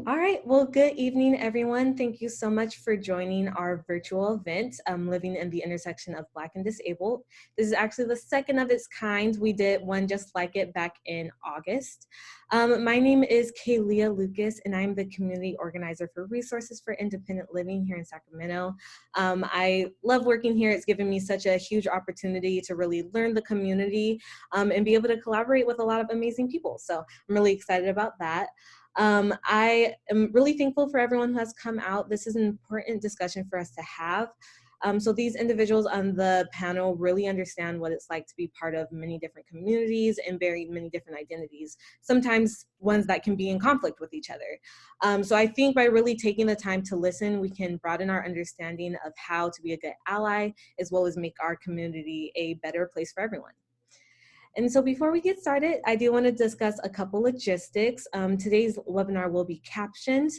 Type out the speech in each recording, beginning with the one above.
All right. Well, good evening, everyone. Thank you so much for joining our virtual event, Living in the Intersection of Black and Disabled. This is actually the second of its kind. We did one just like it back in August. My name is Kaylia Lucas, and I'm the community organizer for Resources for Independent Living here in Sacramento. I love working here. It's given me such a huge opportunity to really learn the community and be able to collaborate with a lot of amazing people. So I'm really excited about that. I am really thankful for everyone who has come out. This is an important discussion for us to have. So these individuals on the panel really understand what it's like to be part of many different communities and very many different identities, sometimes ones that can be in conflict with each other. So I think by really taking the time to listen, we can broaden our understanding of how to be a good ally, as well as make our community a better place for everyone. And so before we get started, I do want to discuss a couple logistics. Today's webinar will be captioned.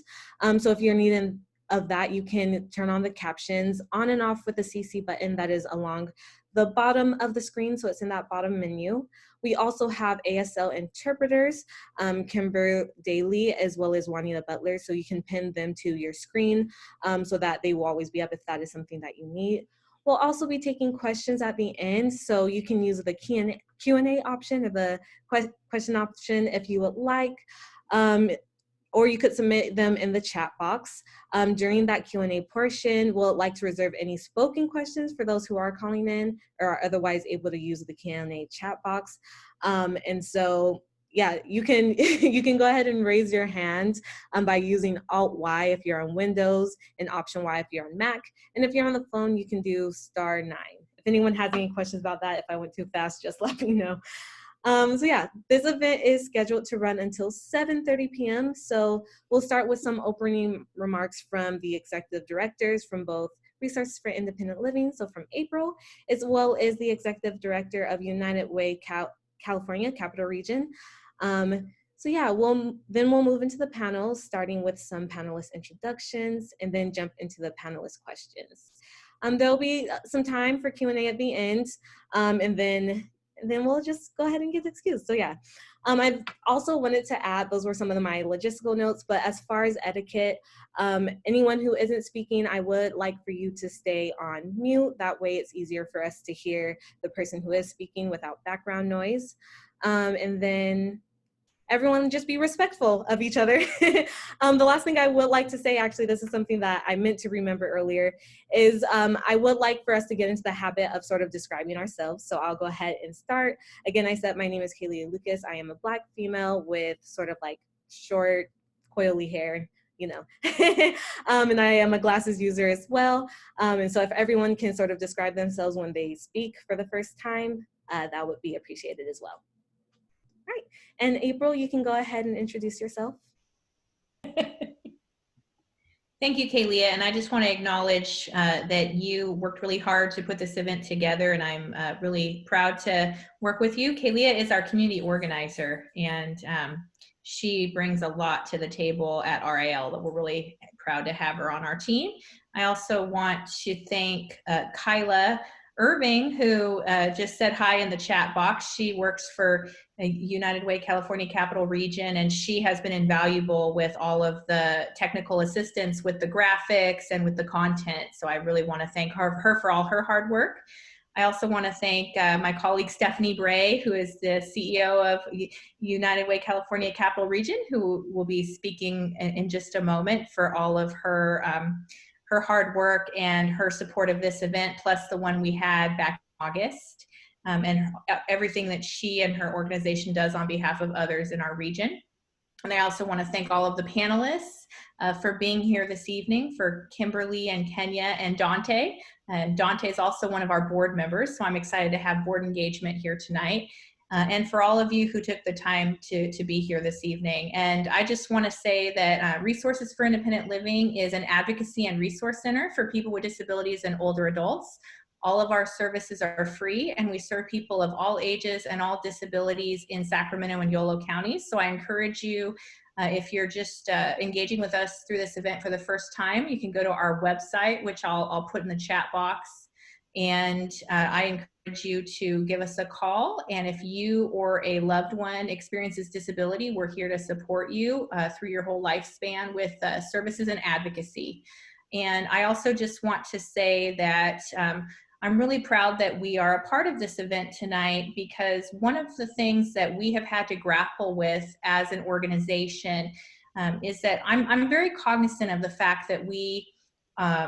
So if you're needing of that, you can turn on the captions on and off with the CC button that is along the bottom of the screen. So it's in that bottom menu. We also have ASL interpreters, Kimber Daly, as well as Juanita Butler. So you can pin them to your screen so that they will always be up if that is something that you need. We'll also be taking questions at the end, so you can use the Q&A option or the question option if you would like, or you could submit them in the chat box. During that Q&A portion, we'll like to reserve any spoken questions for those who are calling in or are otherwise able to use the Q&A chat box. And so yeah, you can you can go ahead and raise your hand by using Alt-Y if you're on Windows and Option-Y if you're on Mac. And if you're on the phone, you can do *9. If anyone has any questions about that, if I went too fast, just let me know. So yeah, this event is scheduled to run until 7:30 p.m. So we'll start with some opening remarks from the executive directors from both Resources for Independent Living, so from April, as well as the executive director of United Way California Capital Region. So yeah, then we'll move into the panels, starting with some panelist introductions and then jump into the panelist questions. There'll be some time for Q&A at the end, and then we'll just go ahead and get excused. So yeah, I also wanted to add, those were some of my logistical notes, but as far as etiquette, anyone who isn't speaking, I would like for you to stay on mute. That way it's easier for us to hear the person who is speaking without background noise. And then everyone just be respectful of each other. The last thing I would like to say, actually, this is something that I meant to remember earlier, is I would like for us to get into the habit of sort of describing ourselves. So I'll go ahead and start. Again, I said my name is Kaylia Lucas. I am a Black female with sort of like short, coily hair, you know. And I am a glasses user as well. And so if everyone can sort of describe themselves when they speak for the first time, that would be appreciated as well. Right. And April, you can go ahead and introduce yourself. Thank you, Kaylia. And I just want to acknowledge that you worked really hard to put this event together, and I'm really proud to work with you. Kaylia is our community organizer, and she brings a lot to the table at RIL that we're really proud to have her on our team. I also want to thank Kyla Irving, who just said hi in the chat box. She works for United Way California Capital Region, and she has been invaluable with all of the technical assistance with the graphics and with the content. So I really want to thank her for all her hard work. I also want to thank my colleague Stephanie Bray, who is the CEO of United Way California Capital Region, who will be speaking in just a moment, for all of her her hard work and her support of this event, plus the one we had back in August, and everything that she and her organization does on behalf of others in our region. And I also want to thank all of the panelists for being here this evening, for Kimberly and Kenya and Dante. Dante is also one of our board members, so I'm excited to have board engagement here tonight. And for all of you who took the time to be here this evening. And I just want to say that Resources for Independent Living is an advocacy and resource center for people with disabilities and older adults. All of our services are free, and we serve people of all ages and all disabilities in Sacramento and Yolo counties. So I encourage you, if you're just engaging with us through this event for the first time, you can go to our website, which I'll put in the chat box, And I encourage you to give us a call. And if you or a loved one experiences disability, we're here to support you through your whole lifespan with services and advocacy. And I also just want to say that I'm really proud that we are a part of this event tonight, because one of the things that we have had to grapple with as an organization is that I'm very cognizant of the fact that we,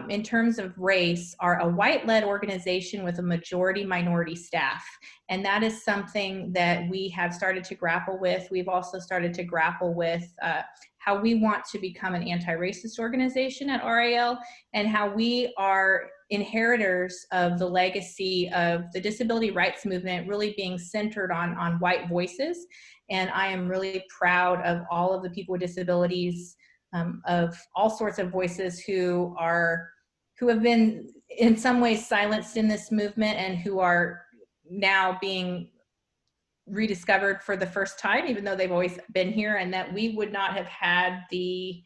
in terms of race, are a white-led organization with a majority minority staff. And that is something that we have started to grapple with. We've also started to grapple with how we want to become an anti-racist organization at RAL, and how we are inheritors of the legacy of the disability rights movement really being centered on white voices. And I am really proud of all of the people with disabilities, of all sorts of voices who have been in some ways silenced in this movement, and who are now being rediscovered for the first time, even though they've always been here, and that we would not have had the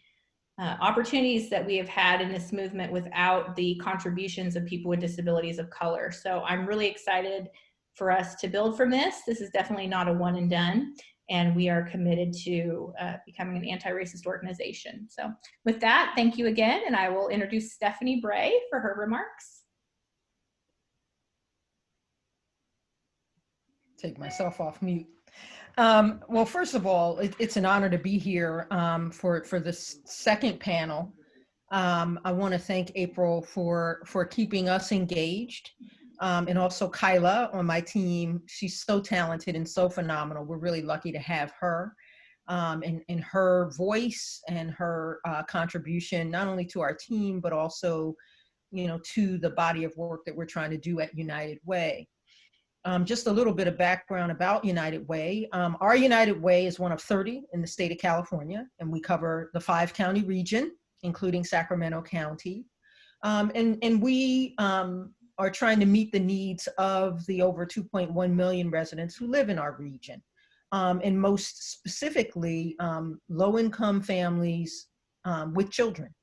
opportunities that we have had in this movement without the contributions of people with disabilities of color. So I'm really excited for us to build from this. This is definitely not a one and done, and we are committed to becoming an anti-racist organization. So with that, thank you again, and I will introduce Stephanie Bray for her remarks. Take myself off mute. Well, first of all, it's an honor to be here for this second panel. I want to thank April for keeping us engaged, and also Kyla on my team. She's so talented and so phenomenal. We're really lucky to have her, and her voice and her contribution, not only to our team, but also, to the body of work that we're trying to do at United Way. Just a little bit of background about United Way. Our United Way is one of 30 in the state of California, and we cover the 5-county region, including Sacramento County. And we are trying to meet the needs of the over 2.1 million residents who live in our region, and most specifically, low-income families with children.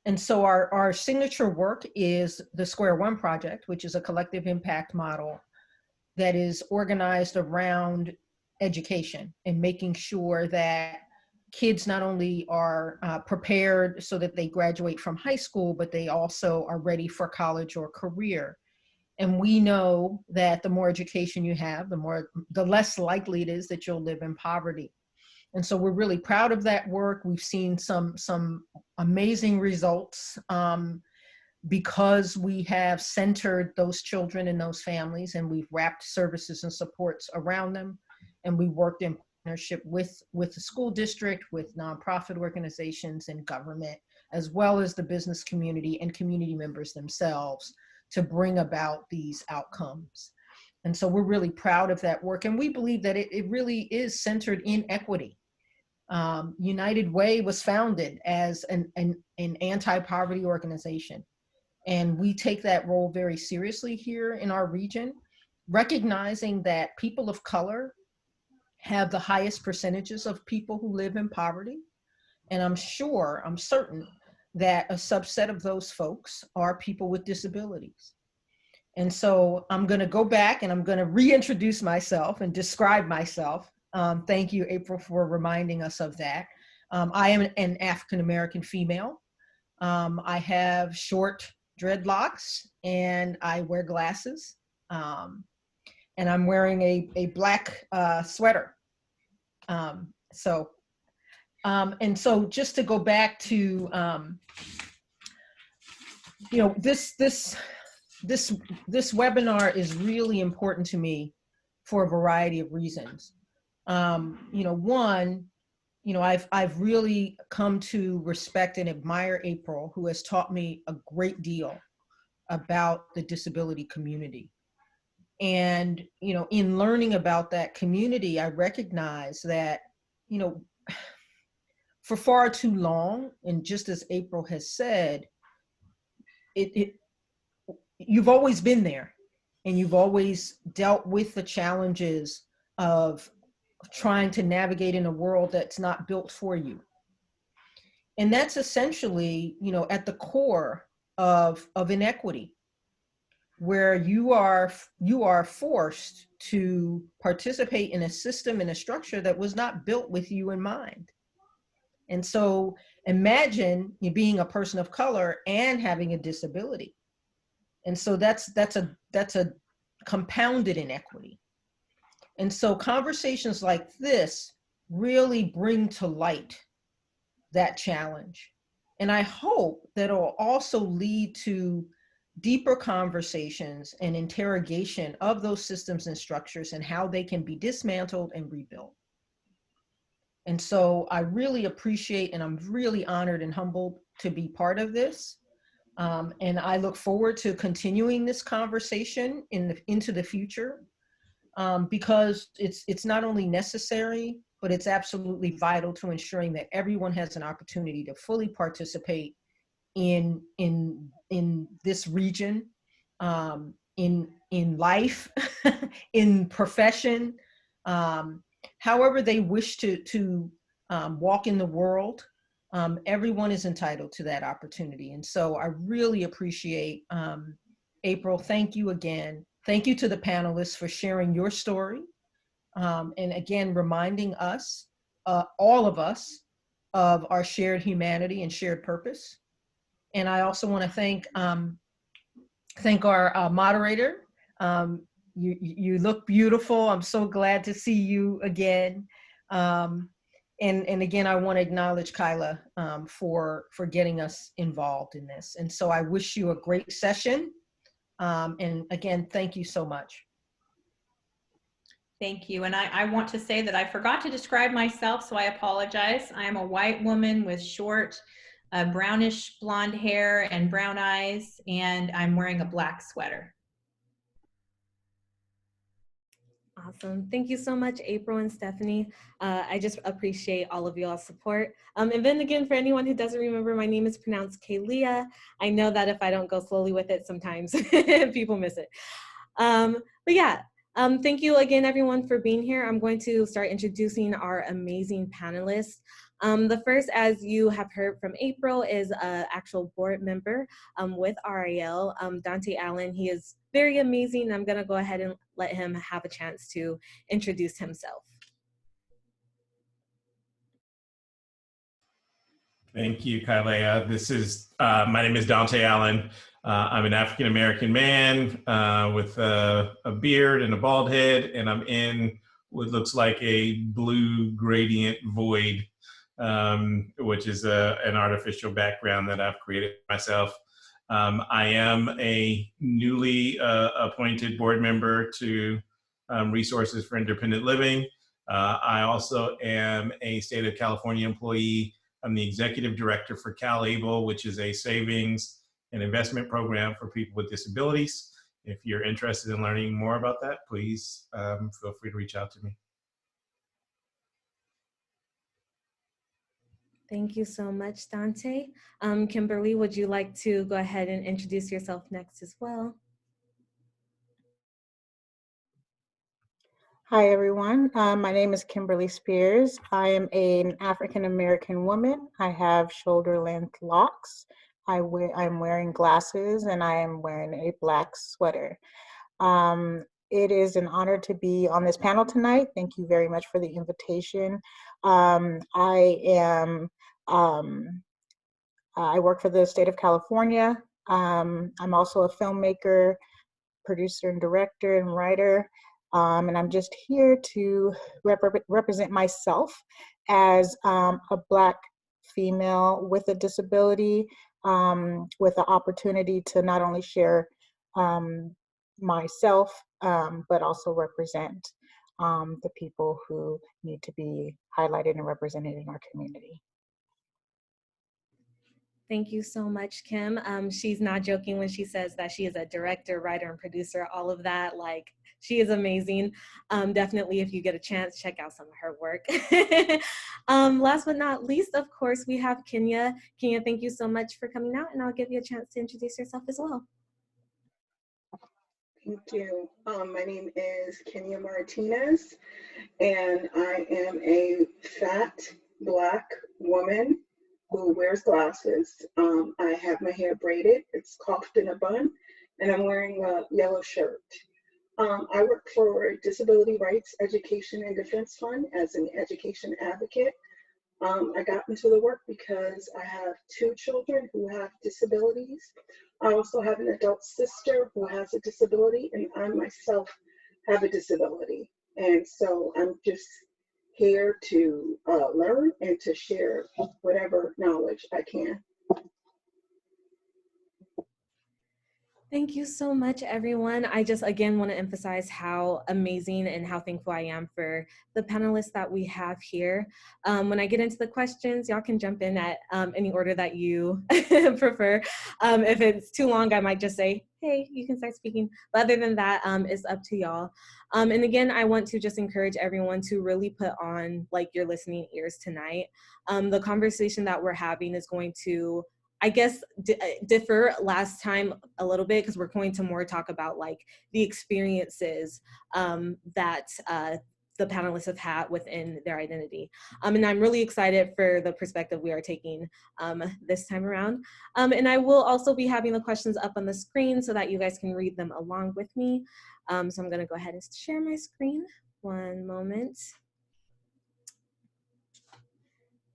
And so our signature work is the Square One Project, which is a collective impact model that is organized around education and making sure that kids not only are prepared so that they graduate from high school, but they also are ready for college or career. And we know that the more education you have, the less likely it is that you'll live in poverty. And so we're really proud of that work. We've seen some amazing results because we have centered those children and those families, and we've wrapped services and supports around them. And we worked in partnership with the school district, with nonprofit organizations and government, as well as the business community and community members themselves, to bring about these outcomes. And so we're really proud of that work. And we believe that it really is centered in equity. United Way was founded as an anti-poverty organization. And we take that role very seriously here in our region, recognizing that people of color have the highest percentages of people who live in poverty. And I'm certain that a subset of those folks are people with disabilities. And so I'm going to go back and I'm going to reintroduce myself and describe myself. Thank you, April, for reminding us of that. I am an African-American female. I have short dreadlocks and I wear glasses. And I'm wearing a black sweater. And so just to go back to, this webinar is really important to me for a variety of reasons. One, I've really come to respect and admire April, who has taught me a great deal about the disability community. And, in learning about that community, I recognize that, for far too long, and just as April has said, you've always been there, and you've always dealt with the challenges of trying to navigate in a world that's not built for you. And that's essentially, at the core of inequity. where you are forced to participate in a system and a structure that was not built with you in mind. And so imagine you being a person of color and having a disability. And so that's a compounded inequity. And so conversations like this really bring to light that challenge. And I hope that it will also lead to deeper conversations and interrogation of those systems and structures and how they can be dismantled and rebuilt. And so I really appreciate, and I'm really honored and humbled to be part of this. And I look forward to continuing this conversation into the future, because it's not only necessary, but it's absolutely vital to ensuring that everyone has an opportunity to fully participate in this region, in life, in profession, however they wish to walk in the world. Everyone is entitled to that opportunity. And so I really appreciate, April, thank you again. Thank you to the panelists for sharing your story. And again, reminding us, all of us, of our shared humanity and shared purpose. And I also want to thank our moderator. You look beautiful. I'm so glad to see you again. And again, I want to acknowledge Kyla for getting us involved in this. And so I wish you a great session. And again, thank you so much. Thank you. And I want to say that I forgot to describe myself, so I apologize. I am a white woman with short, brownish blonde hair and brown eyes, and I'm wearing a black sweater. Awesome. Thank you so much, April and Stephanie. I just appreciate all of y'all's support. And then again, for anyone who doesn't remember, my name is pronounced Kalia. I know that if I don't go slowly with it, sometimes people miss it. But yeah, thank you again, everyone, for being here. I'm going to start introducing our amazing panelists. The first, as you have heard from April, is an actual board member with RIL, Dante Allen. He is very amazing. I'm going to go ahead and let him have a chance to introduce himself. Thank you, Kailea. My name is Dante Allen. I'm an African-American man with a beard and a bald head, and I'm in what looks like a blue gradient void, which is an artificial background that I've created myself. I am a newly appointed board member to Resources for Independent Living. I also am a state of California employee. I'm the executive director for CalAble, which is a savings and investment program for people with disabilities. If you're interested in learning more about that, please feel free to reach out to me. Thank you so much, Dante. Kimberly, would you like to go ahead and introduce yourself next as well? Hi, everyone. My name is Kimberly Spears. I am an African-American woman. I have shoulder-length locks. I'm wearing glasses, and I am wearing a black sweater. It is an honor to be on this panel tonight. Thank you very much for the invitation. I work for the state of California. I'm also a filmmaker, producer and director and writer. And I'm just here to represent myself as a Black female with a disability, with the opportunity to not only share myself, but also represent the people who need to be highlighted and represented in our community. Thank you so much, Kim. She's not joking when she says that she is a director, writer, and producer, all of that. Like, she is amazing. Definitely, if you get a chance, check out some of her work. Last but not least, of course, we have Kenya. Kenya, thank you so much for coming out, and I'll give you a chance to introduce yourself as well. Thank you. My name is Kenya Martinez, and I am a fat Black woman who wears glasses. I have my hair braided. It's coiffed in a bun, and I'm wearing a yellow shirt. I work for Disability Rights Education and Defense Fund as an education advocate. I got into the work because I have 2 children who have disabilities. I also have an adult sister who has a disability, and I myself have a disability. And so I'm just here to learn and to share whatever knowledge I can. Thank you so much, everyone. I just, again, want to emphasize how amazing and how thankful I am for the panelists that we have here. When I get into the questions, y'all can jump in at any order that you prefer. If it's too long, I might just say, hey, you can start speaking. But other than that, it's up to y'all. And again, I want to just encourage everyone to really put on like your listening ears tonight. The conversation that we're having is going to, I guess, differ last time a little bit, because we're going to more talk about like the experiences that the panelists have had within their identity. And I'm really excited for the perspective we are taking this time around. And I will also be having the questions up on the screen so that you guys can read them along with me. So I'm gonna go ahead and share my screen. One moment.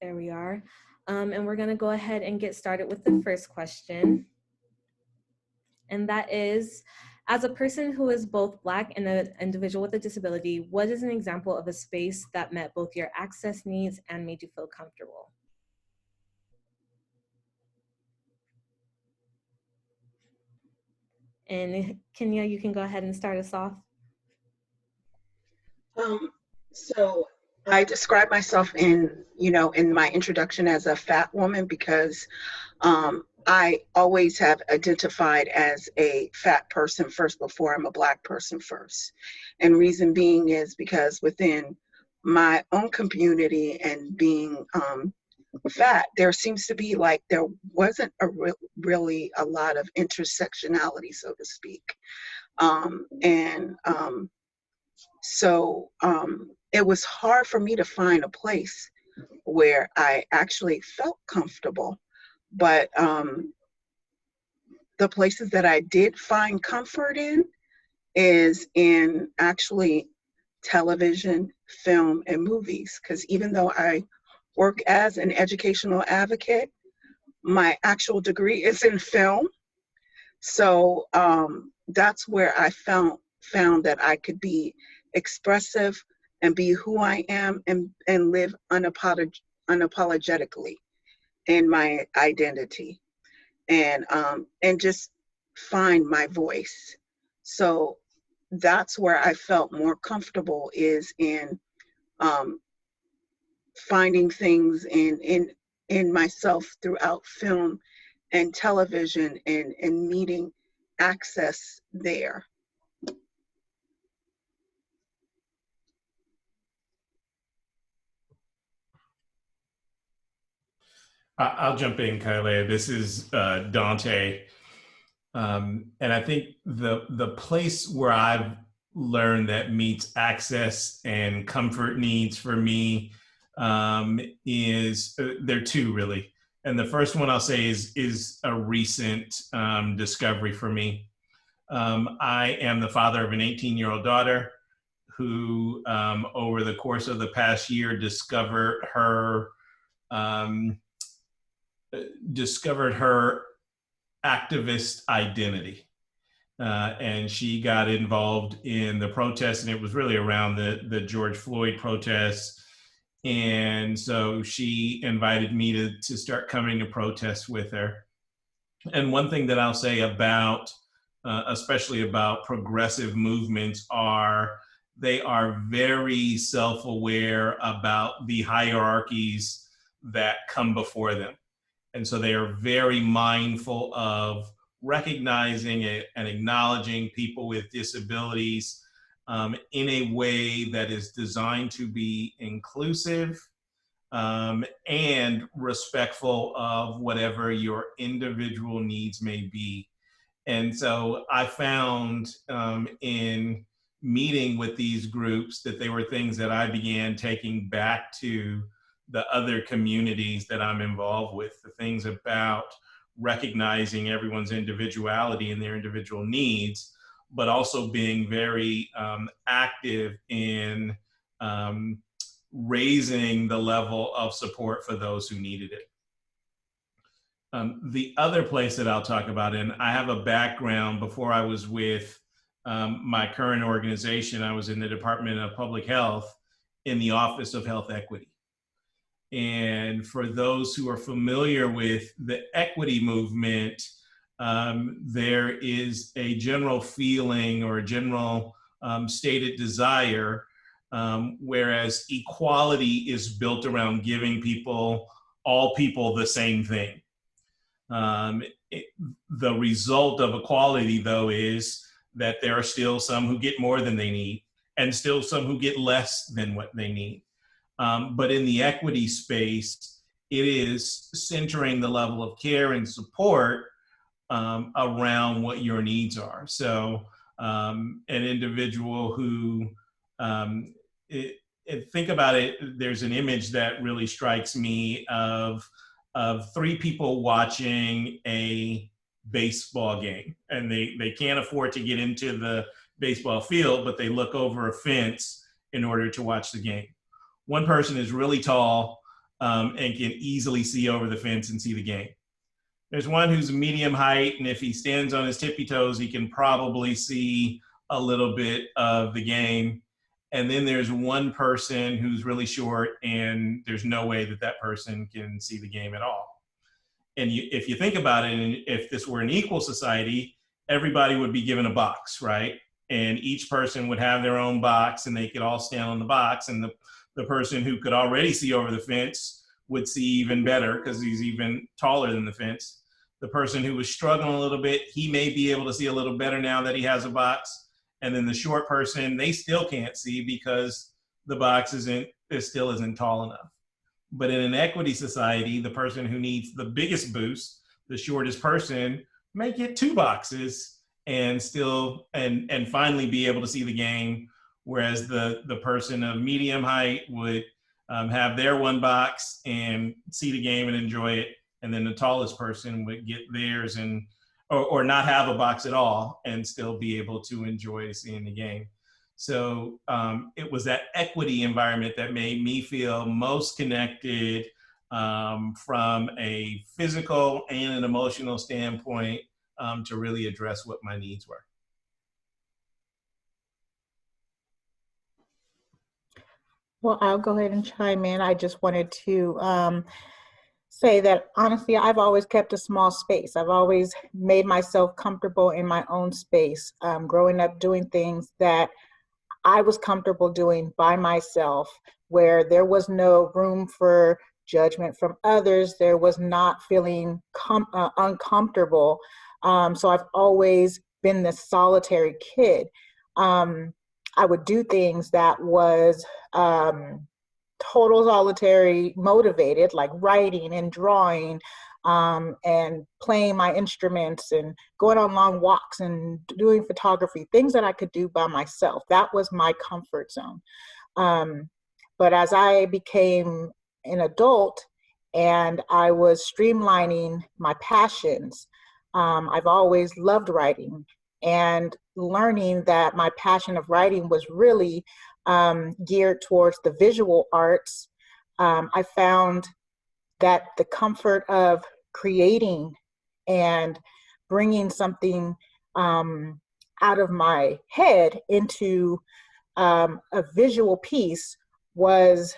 There we are. And we're going to go ahead and get started with the first question. And that is, as a person who is both Black and an individual with a disability, what is an example of a space that met both your access needs and made you feel comfortable? And Kenya, you can go ahead and start us off. So I describe myself in my introduction as a fat woman because I always have identified as a fat person first before I'm a Black person first. And reason being is because within my own community and being fat, there seems to be like there wasn't really a lot of intersectionality, so to speak. So it was hard for me to find a place where I actually felt comfortable. But the places that I did find comfort in is in actually television, film, and movies. Because even though I work as an educational advocate, my actual degree is in film. So that's where I found that I could be expressive and be who I am and live unapologetically in my identity and just find my voice. So that's where I felt more comfortable, is in finding things in myself throughout film and television and needing access there. I'll jump in, Kailea. This is Dante. And I think the place where I've learned that meets access and comfort needs for me is, there are 2 really. And the first one I'll say is a recent discovery for me. I am the father of an 18-year-old daughter who over the course of the past year discovered her activist identity. And she got involved in the protests, and it was really around the George Floyd protests. And so she invited me to start coming to protests with her. And one thing that I'll say about, especially about progressive movements, they are very self-aware about the hierarchies that come before them. And so they are very mindful of recognizing and acknowledging people with disabilities in a way that is designed to be inclusive and respectful of whatever your individual needs may be. And so I found in meeting with these groups that they were things that I began taking back to the other communities that I'm involved with, the things about recognizing everyone's individuality and their individual needs, but also being very active in raising the level of support for those who needed it. The other place that I'll talk about, and I have a background before I was with my current organization, I was in the Department of Public Health in the Office of Health Equity. And for those who are familiar with the equity movement, there is a general feeling or a general stated desire, whereas equality is built around giving all people the same thing. The result of equality, though, is that there are still some who get more than they need and still some who get less than what they need. But in the equity space, it is centering the level of care and support around what your needs are. So an individual who, think about it, there's an image that really strikes me of three people watching a baseball game, and they can't afford to get into the baseball field, but they look over a fence in order to watch the game. One person is really tall and can easily see over the fence and see the game. There's one who's medium height, and if he stands on his tippy toes, he can probably see a little bit of the game. And then there's one person who's really short, and there's no way that that person can see the game at all. And if you think about it, and if this were an equal society, everybody would be given a box, right? And each person would have their own box, and they could all stand on the box. And the person who could already see over the fence would see even better because he's even taller than the fence. The person who was struggling a little bit, he may be able to see a little better now that he has a box. And then the short person, they still can't see because the box still isn't tall enough. But in an equity society, the person who needs the biggest boost, the shortest person, may get two boxes and finally be able to see the game. Whereas the person of medium height would have their one box and see the game and enjoy it. And then the tallest person would get theirs or not have a box at all and still be able to enjoy seeing the game. So it was that equity environment that made me feel most connected from a physical and an emotional standpoint to really address what my needs were. Well, I'll go ahead and chime in. I just wanted to say that honestly, I've always kept a small space. I've always made myself comfortable in my own space, growing up doing things that I was comfortable doing by myself, where there was no room for judgment from others. There was not feeling uncomfortable. So I've always been this solitary kid. I would do things that was total solitary motivated, like writing and drawing and playing my instruments and going on long walks and doing photography, things that I could do by myself. That was my comfort zone. But as I became an adult and I was streamlining my passions, I've always loved writing, and learning that my passion of writing was really geared towards the visual arts. I found that the comfort of creating and bringing something out of my head into a visual piece was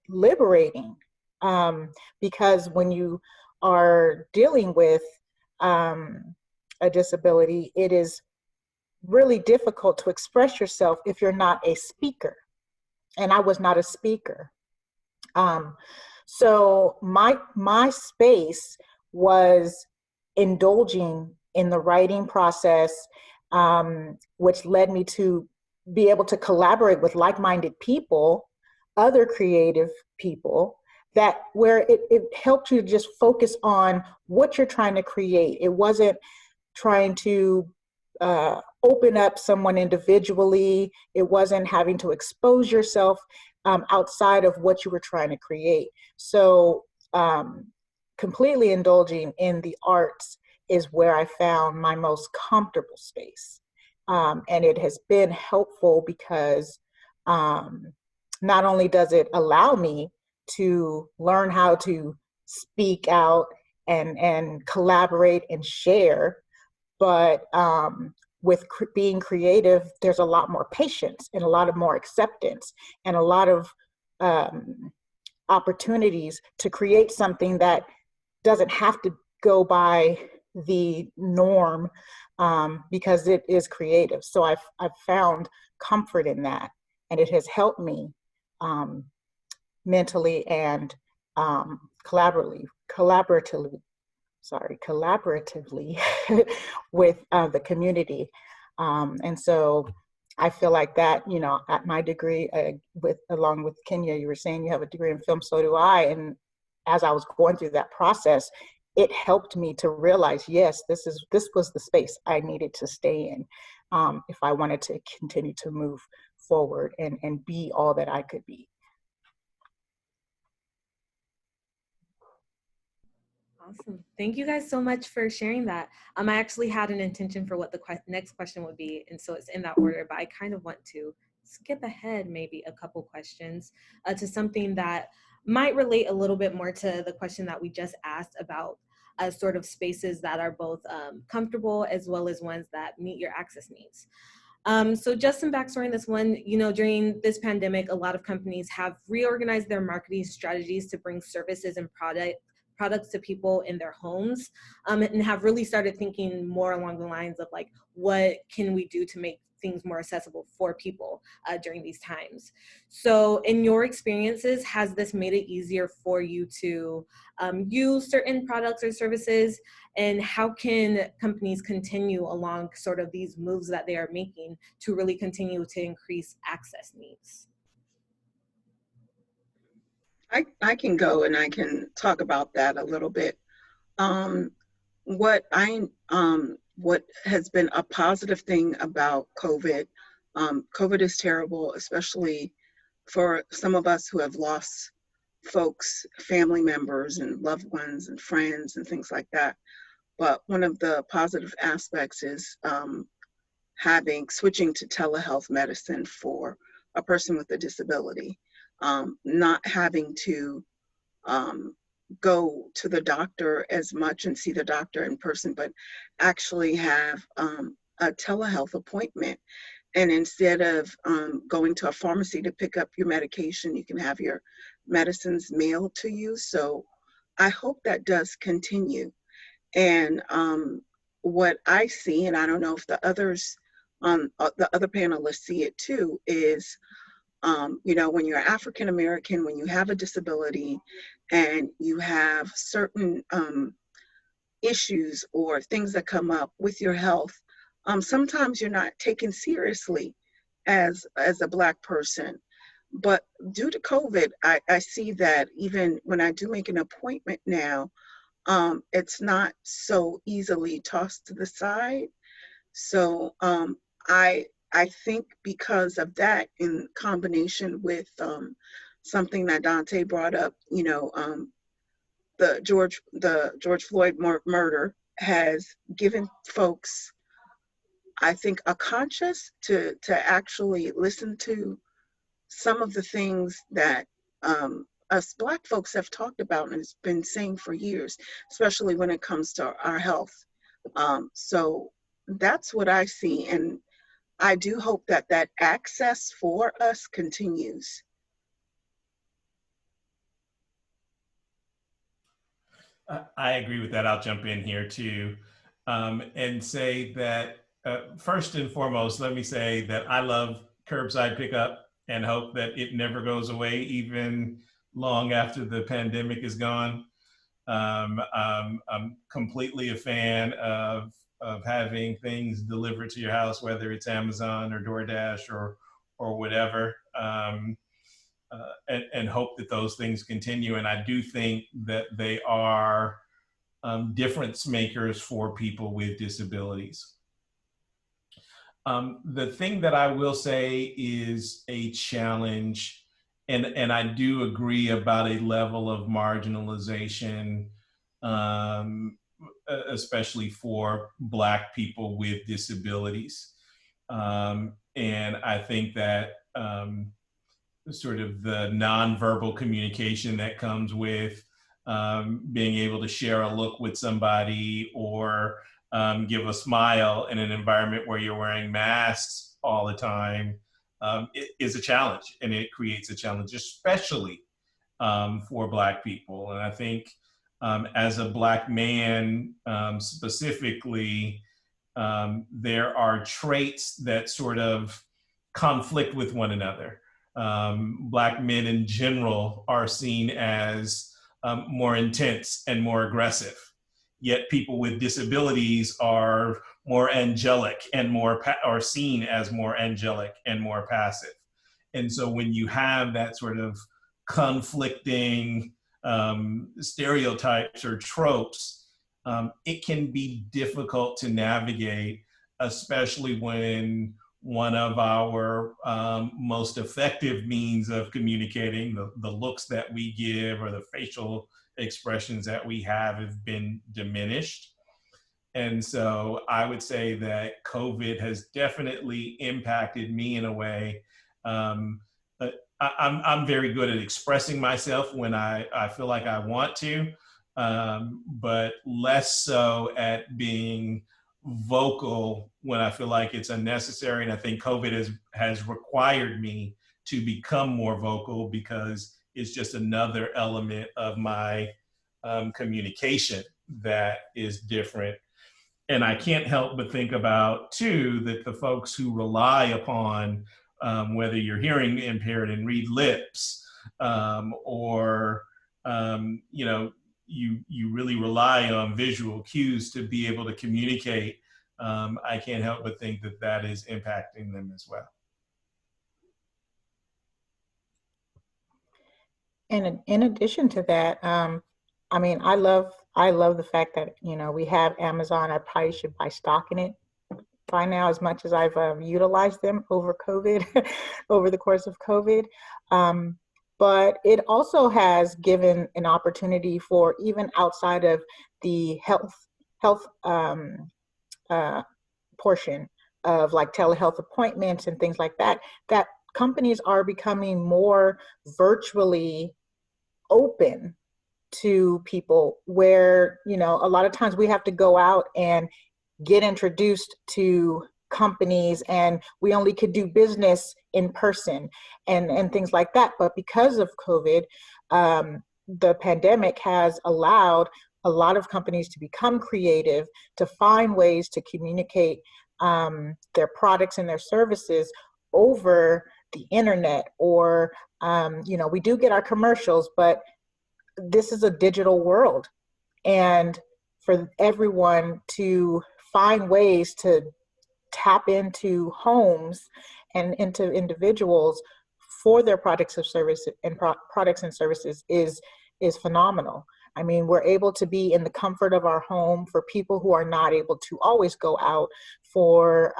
liberating, because when you are dealing with a disability, it is really difficult to express yourself if you're not a speaker. And I was not a speaker. So my space was indulging in the writing process, which led me to be able to collaborate with like-minded people, other creative people, that where it helped you just focus on what you're trying to create. It wasn't trying to open up someone individually. It wasn't having to expose yourself outside of what you were trying to create. So completely indulging in the arts is where I found my most comfortable space. And it has been helpful because not only does it allow me to learn how to speak out and collaborate and share, but with being creative, there's a lot more patience and a lot of more acceptance and a lot of opportunities to create something that doesn't have to go by the norm because it is creative. So I've found comfort in that, and it has helped me mentally and collaboratively with the community. And so I feel like that, you know, at my degree, along with Kenya, you were saying you have a degree in film, so do I. And as I was going through that process, it helped me to realize, yes, this was the space I needed to stay in if I wanted to continue to move forward and be all that I could be. Awesome. Thank you guys so much for sharing that. I actually had an intention for what the next question would be, and so it's in that order, but I kind of want to skip ahead maybe a couple questions to something that might relate a little bit more to the question that we just asked about sort of spaces that are both comfortable as well as ones that meet your access needs. So just some backstory on this one, you know, during this pandemic, a lot of companies have reorganized their marketing strategies to bring services and products to people in their homes, and have really started thinking more along the lines of like, what can we do to make things more accessible for people during these times? So in your experiences, has this made it easier for you to use certain products or services? And how can companies continue along sort of these moves that they are making to really continue to increase access needs? I can go and I can talk about that a little bit. What has been a positive thing about COVID, COVID is terrible, especially for some of us who have lost folks, family members and loved ones and friends and things like that. But one of the positive aspects is switching to telehealth medicine for a person with a disability. Not having to go to the doctor as much and see the doctor in person, but actually have a telehealth appointment. And instead of going to a pharmacy to pick up your medication, you can have your medicines mailed to you. So I hope that does continue. And what I see, and I don't know if the others, the other panelists see it too, is you know, when you're African American, when you have a disability and you have certain issues or things that come up with your health, sometimes you're not taken seriously as a Black person. But due to COVID, I see that even when I do make an appointment now, it's not so easily tossed to the side. So I think because of that, in combination with something that Dante brought up, you know, the George Floyd murder has given folks, I think, a conscience to actually listen to some of the things that us Black folks have talked about and has been saying for years, especially when it comes to our health. So that's what I see, and I do hope that that access for us continues. I agree with that. I'll jump in here too and say that first and foremost, let me say that I love curbside pickup and hope that it never goes away, even long after the pandemic is gone. I'm completely a fan of having things delivered to your house, whether it's Amazon or DoorDash or whatever, and hope that those things continue. And I do think that they are difference makers for people with disabilities. The thing that I will say is a challenge, and I do agree about a level of marginalization especially for Black people with disabilities. And I think that sort of the nonverbal communication that comes with being able to share a look with somebody or give a smile in an environment where you're wearing masks all the time it is a challenge, and it creates a challenge, especially for Black people. And I think as a Black man specifically, there are traits that sort of conflict with one another. Black men in general are seen as more intense and more aggressive, yet people with disabilities are more angelic and are seen as more angelic and more passive. And so when you have that sort of conflicting stereotypes or tropes, it can be difficult to navigate, especially when one of our most effective means of communicating, the looks that we give or the facial expressions that we have been diminished. And so I would say that COVID has definitely impacted me in a way. I'm very good at expressing myself when I feel like I want to, but less so at being vocal when I feel like it's unnecessary. And I think COVID has required me to become more vocal because it's just another element of my communication that is different. And I can't help but think about, too, that the folks who rely upon whether you're hearing impaired and read lips or, you know, you really rely on visual cues to be able to communicate. I can't help but think that that is impacting them as well. And in addition to that, I mean, I love the fact that, you know, we have Amazon. I probably should buy stock in it by now, as much as I've utilized them over COVID, over the course of COVID. But it also has given an opportunity for, even outside of the health portion of like telehealth appointments and things like that, that companies are becoming more virtually open to people, where, you know, a lot of times we have to go out and get introduced to companies, and we only could do business in person and things like that. But because of COVID, the pandemic has allowed a lot of companies to become creative, to find ways to communicate their products and their services over the internet, or, you know, we do get our commercials, but this is a digital world. And for everyone to find ways to tap into homes and into individuals for their products and services is phenomenal. I mean, we're able to be in the comfort of our home for people who are not able to always go out, for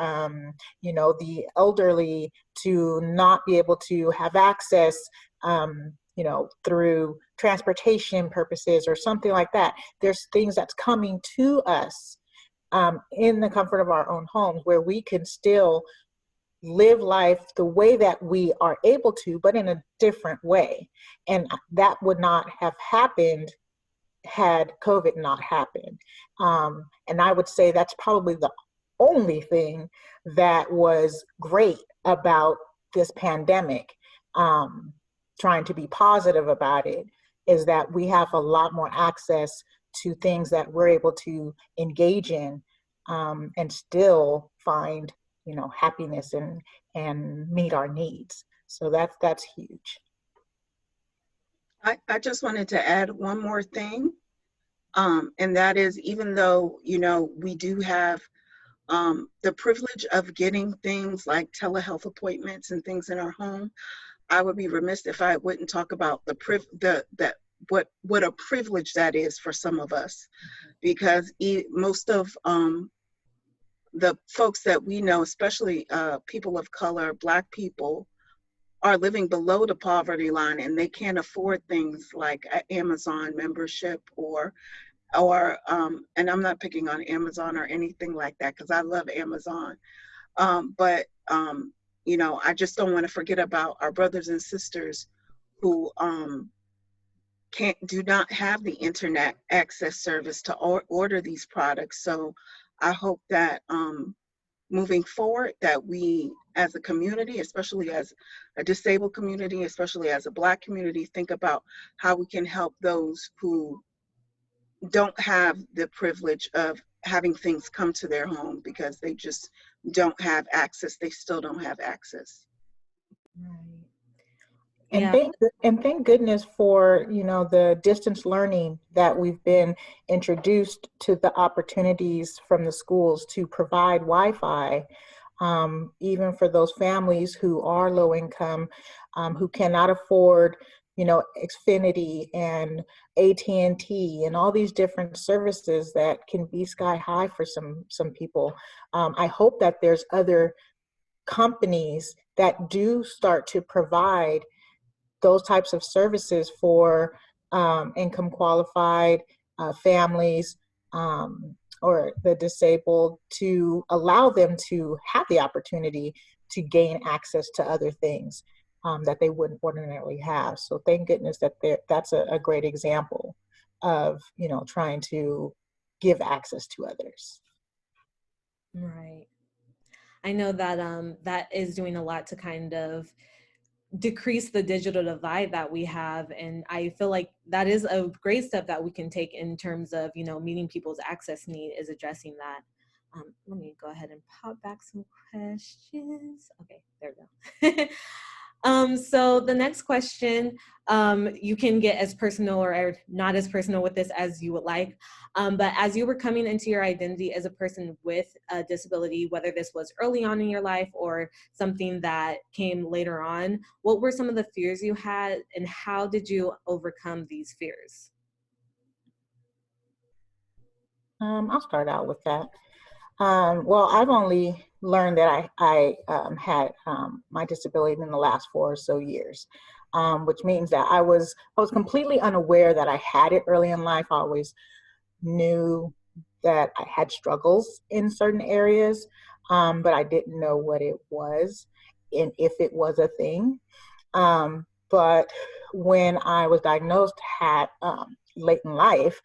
you know, the elderly to not be able to have access, you know, through transportation purposes or something like that. There's things that's coming to us in the comfort of our own homes, where we can still live life the way that we are able to, but in a different way. And that would not have happened had COVID not happened. And I would say that's probably the only thing that was great about this pandemic, trying to be positive about it, is that we have a lot more access to things that we're able to engage in and still find, you know, happiness and meet our needs. So that's huge. I just wanted to add one more thing, and that is, even though, you know, we do have the privilege of getting things like telehealth appointments and things in our home, I would be remiss if I wouldn't talk about what a privilege that is for some of us, because most of the folks that we know, especially people of color, Black people, are living below the poverty line, and they can't afford things like Amazon membership or or and I'm not picking on Amazon or anything like that because I love Amazon, but you know, I just don't want to forget about our brothers and sisters who do not have the internet access service to order these products. So I hope that moving forward, that we as a community, especially as a disabled community, especially as a Black community, think about how we can help those who don't have the privilege of having things come to their home because they just don't have access. They still don't have access. Right. And Yeah. thank goodness for, you know, the distance learning that we've been introduced to, the opportunities from the schools to provide Wi-Fi, even for those families who are low income, who cannot afford, you know, Xfinity and AT&T and all these different services that can be sky high for some people. I hope that there's other companies that do start to provide those types of services for income qualified families, or the disabled, to allow them to have the opportunity to gain access to other things that they wouldn't ordinarily have. So thank goodness that that's a great example of, you know, trying to give access to others. Right. I know that that is doing a lot to kind of decrease the digital divide that we have, and I feel like that is a great step that we can take in terms of, you know, meeting people's access need, is addressing that. Let me go ahead and pop back some questions. Okay, there we go. So the next question, you can get as personal or not as personal with this as you would like. But as you were coming into your identity as a person with a disability, whether this was early on in your life or something that came later on, what were some of the fears you had and how did you overcome these fears? I'll start out with that. Well, I've only learned that I had my disability in the last 4 or so years, which means that I was completely unaware that I had it early in life. I always knew that I had struggles in certain areas, but I didn't know what it was and if it was a thing. But when I was diagnosed late in life,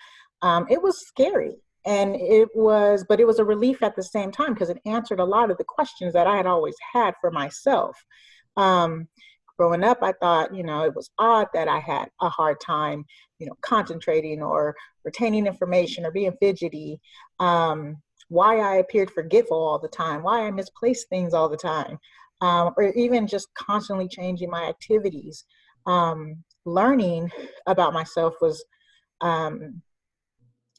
it was scary. And but it was a relief at the same time because it answered a lot of the questions that I had always had for myself. Growing up, I thought, you know, it was odd that I had a hard time, you know, concentrating or retaining information or being fidgety, why I appeared forgetful all the time, why I misplaced things all the time, or even just constantly changing my activities. Learning about myself was,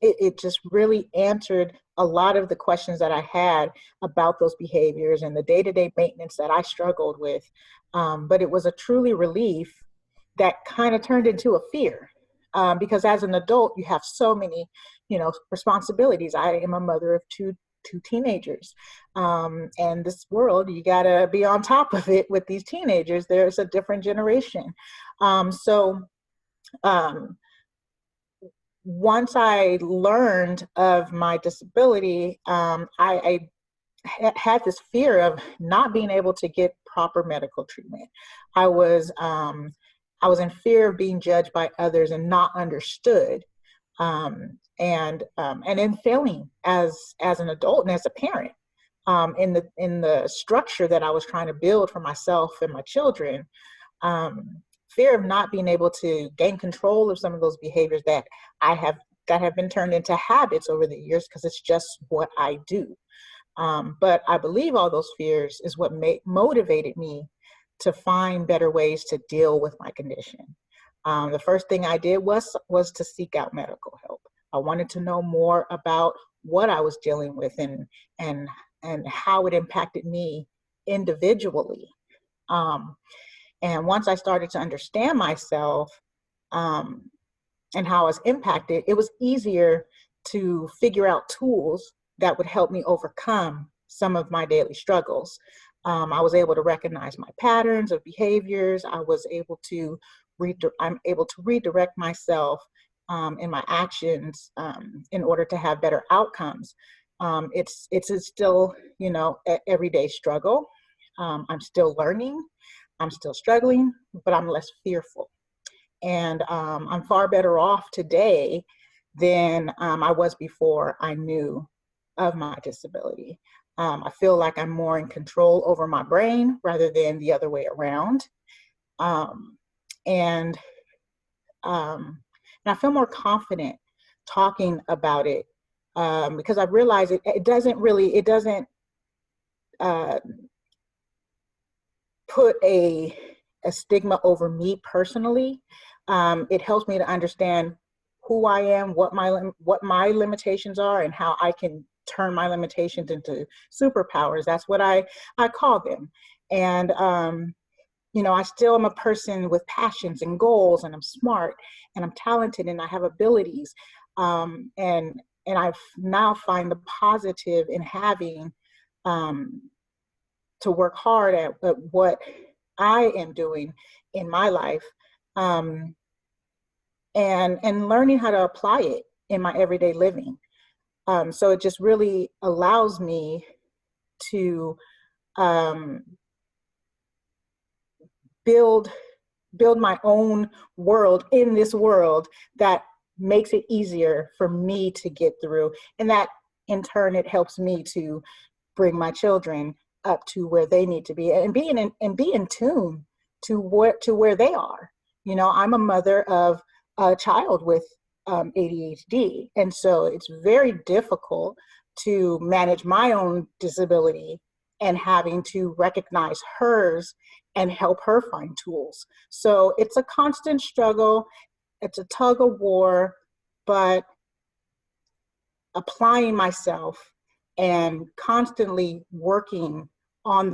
it just really answered a lot of the questions that I had about those behaviors and the day-to-day maintenance that I struggled with. But it was a truly relief that kind of turned into a fear, because as an adult, you have so many, you know, responsibilities. I am a mother of two teenagers, and this world, you gotta be on top of it with these teenagers. There's a different generation. Once I learned of my disability, I had this fear of not being able to get proper medical treatment. I was in fear of being judged by others and not understood, and then failing as an adult and as a parent, in the structure that I was trying to build for myself and my children. Fear of not being able to gain control of some of those behaviors that have been turned into habits over the years because it's just what I do. But I believe all those fears is what motivated me to find better ways to deal with my condition. The first thing I did was to seek out medical help. I wanted to know more about what I was dealing with and how it impacted me individually. And once I started to understand myself, and how I was impacted, it was easier to figure out tools that would help me overcome some of my daily struggles. I was able to recognize my patterns of behaviors. I'm able to redirect myself in my actions in order to have better outcomes. It's still, an everyday struggle. I'm still learning, I'm still struggling, but I'm less fearful. And I'm far better off today than I was before I knew of my disability. I feel like I'm more in control over my brain rather than the other way around. And I feel more confident talking about it because I've realized it doesn't put a stigma over me personally. It helps me to understand who I am, what my limitations are, and how I can turn my limitations into superpowers. That's what I call them. And I still am a person with passions and goals, and I'm smart, and I'm talented, and I have abilities. And I now find the positive in having to work hard at what I am doing in my life, and learning how to apply it in my everyday living. So it just really allows me to build my own world in this world that makes it easier for me to get through, and that in turn it helps me to bring my children up to where they need to be and be in tune to where they are. I'm a mother of a child with ADHD, and so it's very difficult to manage my own disability and having to recognize hers and help her find tools. So it's a constant struggle, it's a tug of war, but applying myself and constantly working on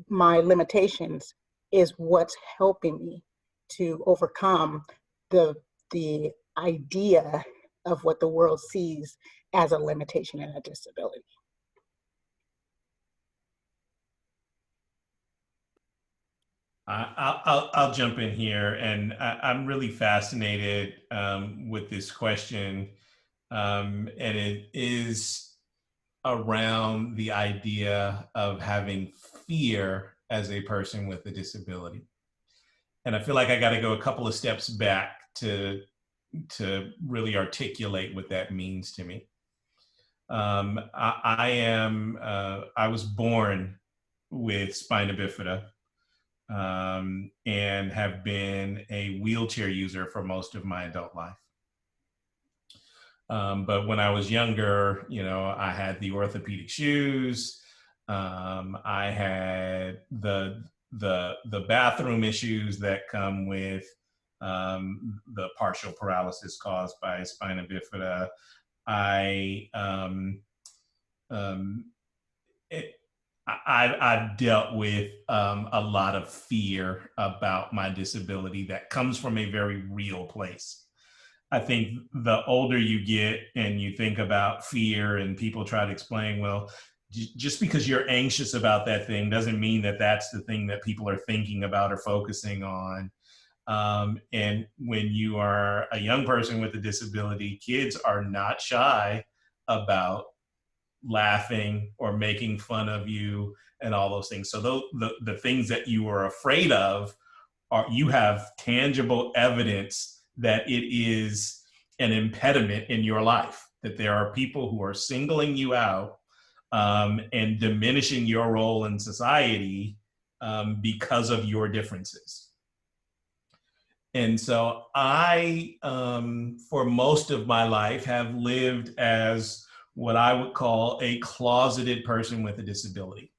my limitations is what's helping me to overcome the idea of what the world sees as a limitation and a disability. I'll jump in here, and I'm really fascinated with this question, and it is around the idea of having fear as a person with a disability. And I feel like I got to go a couple of steps back to really articulate what that means to me. I was born with spina bifida, and have been a wheelchair user for most of my adult life. But when I was younger, I had the orthopedic shoes. I had the bathroom issues that come with the partial paralysis caused by spina bifida. I've dealt with a lot of fear about my disability that comes from a very real place. I think the older you get and you think about fear and people try to explain, well, just because you're anxious about that thing doesn't mean that that's the thing that people are thinking about or focusing on. And when you are a young person with a disability, kids are not shy about laughing or making fun of you and all those things. So the things that you are afraid of you have tangible evidence that it is an impediment in your life, that there are people who are singling you out and diminishing your role in society because of your differences. And so I, for most of my life, have lived as what I would call a closeted person with a disability.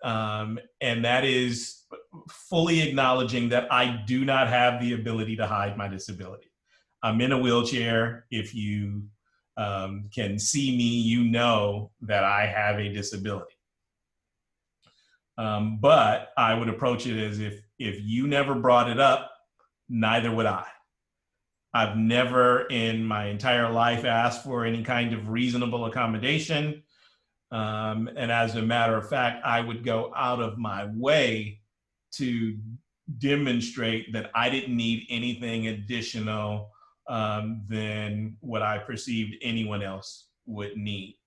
And that is fully acknowledging that I do not have the ability to hide my disability. I'm in a wheelchair. If you can see me, you know that I have a disability. But I would approach it as if you never brought it up, neither would I. I've never in my entire life asked for any kind of reasonable accommodation. And as a matter of fact, I would go out of my way to demonstrate that I didn't need anything additional than what I perceived anyone else would need.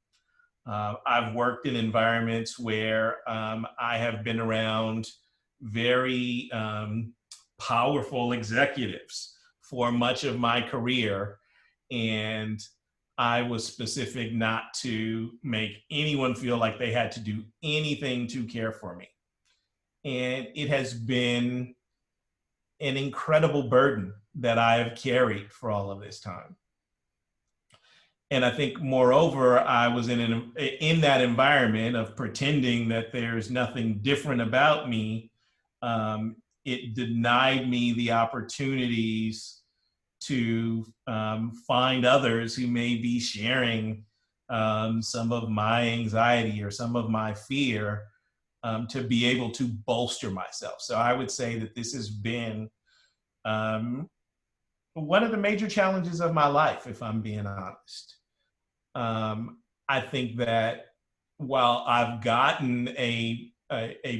I've worked in environments where I have been around very powerful executives for much of my career, and I was specific not to make anyone feel like they had to do anything to care for me. And it has been an incredible burden that I have carried for all of this time. And I think, moreover, I was in that environment of pretending that there's nothing different about me. It denied me the opportunities to find others who may be sharing some of my anxiety or some of my fear, to be able to bolster myself. So I would say that this has been one of the major challenges of my life, if I'm being honest. I think that while I've gotten a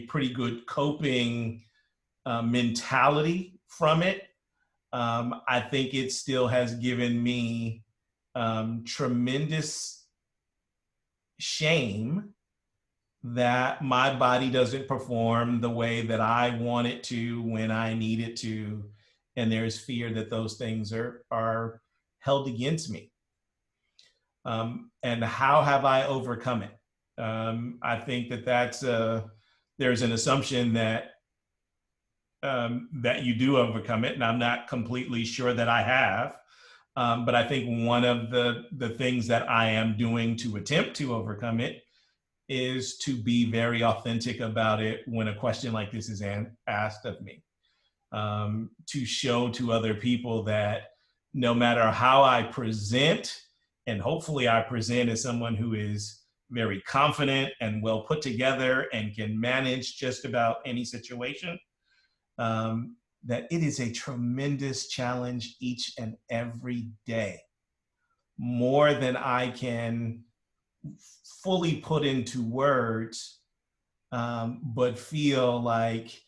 pretty good coping mentality from it, I think it still has given me tremendous shame that my body doesn't perform the way that I want it to when I need it to. And there's fear that those things are held against me. And how have I overcome it? I think that there's an assumption that that you do overcome it, and I'm not completely sure that I have. But I think one of the things that I am doing to attempt to overcome it is to be very authentic about it when a question like this is asked of me. To show to other people that no matter how I present, and hopefully I present as someone who is very confident and well put together and can manage just about any situation, that it is a tremendous challenge each and every day, more than I can fully put into words, but feel like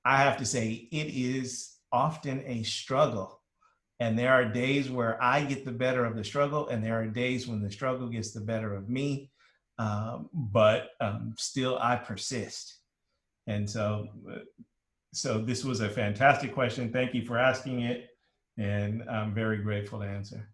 I have to say it is often a struggle. And there are days where I get the better of the struggle, and there are days when the struggle gets the better of me, but still I persist. And so this was a fantastic question. Thank you for asking it, and I'm very grateful to answer.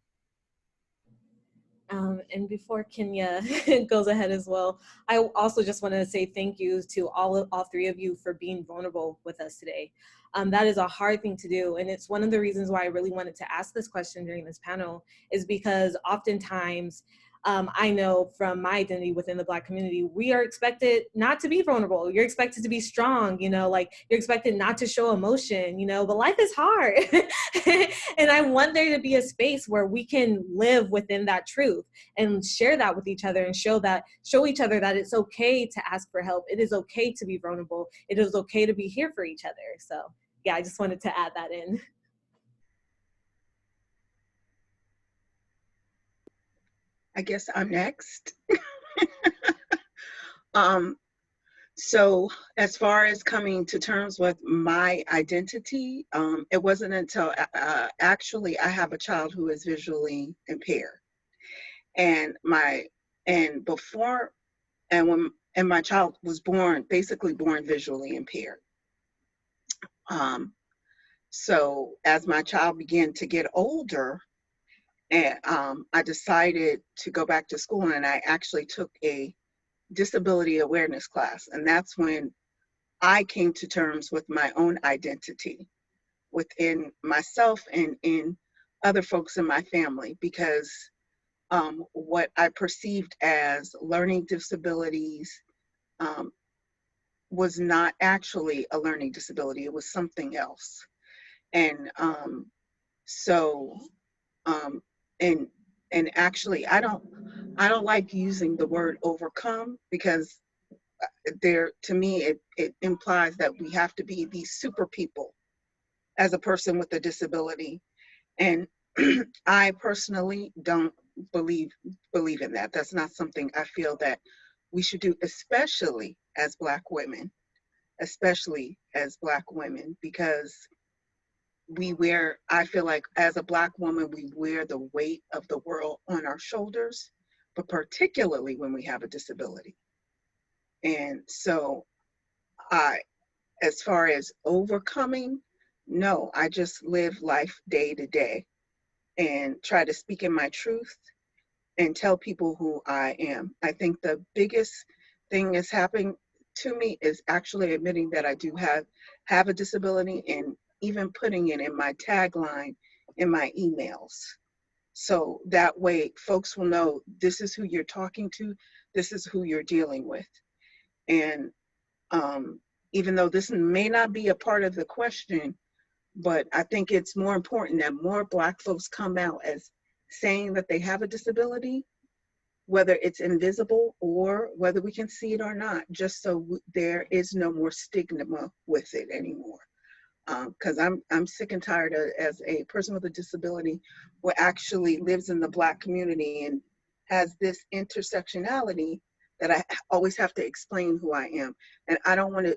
And before Kenya goes ahead as well, I also just want to say thank you to all three of you for being vulnerable with us today. That is a hard thing to do. And it's one of the reasons why I really wanted to ask this question during this panel, is because oftentimes I know from my identity within the Black community, we are expected not to be vulnerable. You're expected to be strong, like you're expected not to show emotion, but life is hard. And I want there to be a space where we can live within that truth and share that with each other, and show each other that it's okay to ask for help. It is okay to be vulnerable. It is okay to be here for each other. So yeah, I just wanted to add that in. I guess I'm next. So as far as coming to terms with my identity, it wasn't until actually I have a child who is visually impaired, and my child was basically born visually impaired. So as my child began to get older, and I decided to go back to school, and I actually took a disability awareness class. And that's when I came to terms with my own identity within myself and in other folks in my family, because what I perceived as learning disabilities was not actually a learning disability. It was something else. And and actually, I don't like using the word overcome, because to me, it implies that we have to be these super people as a person with a disability. And I personally don't believe in that. That's not something I feel that we should do, especially as Black women. especially as Black women, because I feel like as a Black woman, we wear the weight of the world on our shoulders, but particularly when we have a disability. And so as far as overcoming, no, I just live life day to day and try to speak in my truth and tell people who I am. I think the biggest thing that's happening to me is actually admitting that I do have a disability, and even putting it in my tagline in my emails. So that way folks will know this is who you're talking to, this is who you're dealing with. And even though this may not be a part of the question, but I think it's more important that more Black folks come out as saying that they have a disability, whether it's invisible or whether we can see it or not, just so there is no more stigma with it anymore. Because I'm sick and tired of, as a person with a disability who actually lives in the Black community and has this intersectionality, that I always have to explain who I am. And I don't want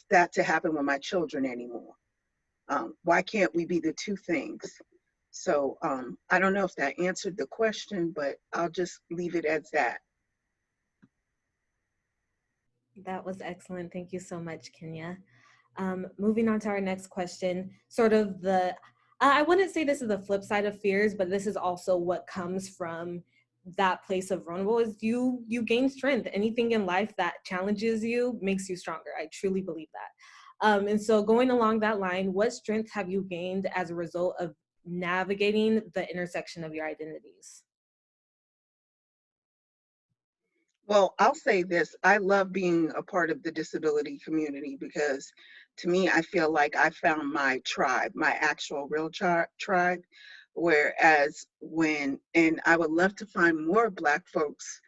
that to happen with my children anymore. Why can't we be the two things? So I don't know if that answered the question, but I'll just leave it as that. That was excellent. Thank you so much, Kenya. Moving on to our next question, sort of I wouldn't say this is the flip side of fears, but this is also what comes from that place of vulnerable, is you gain strength. Anything in life that challenges you makes you stronger. I truly believe that. And so going along that line, what strengths have you gained as a result of navigating the intersection of your identities? Well, I'll say this. I love being a part of the disability community because to me, I feel like I found my tribe, my actual real tribe. Whereas and I would love to find more Black folks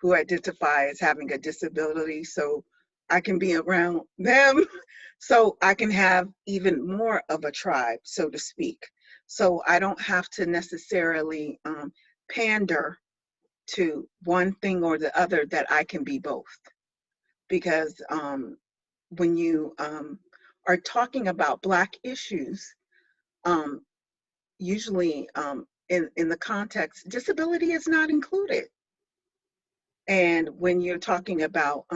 who identify as having a disability so I can be around them, so I can have even more of a tribe, so to speak. So I don't have to necessarily pander to one thing or the other, that I can be both. Because when you are talking about Black issues, usually in the context, disability is not included. And when you're talking about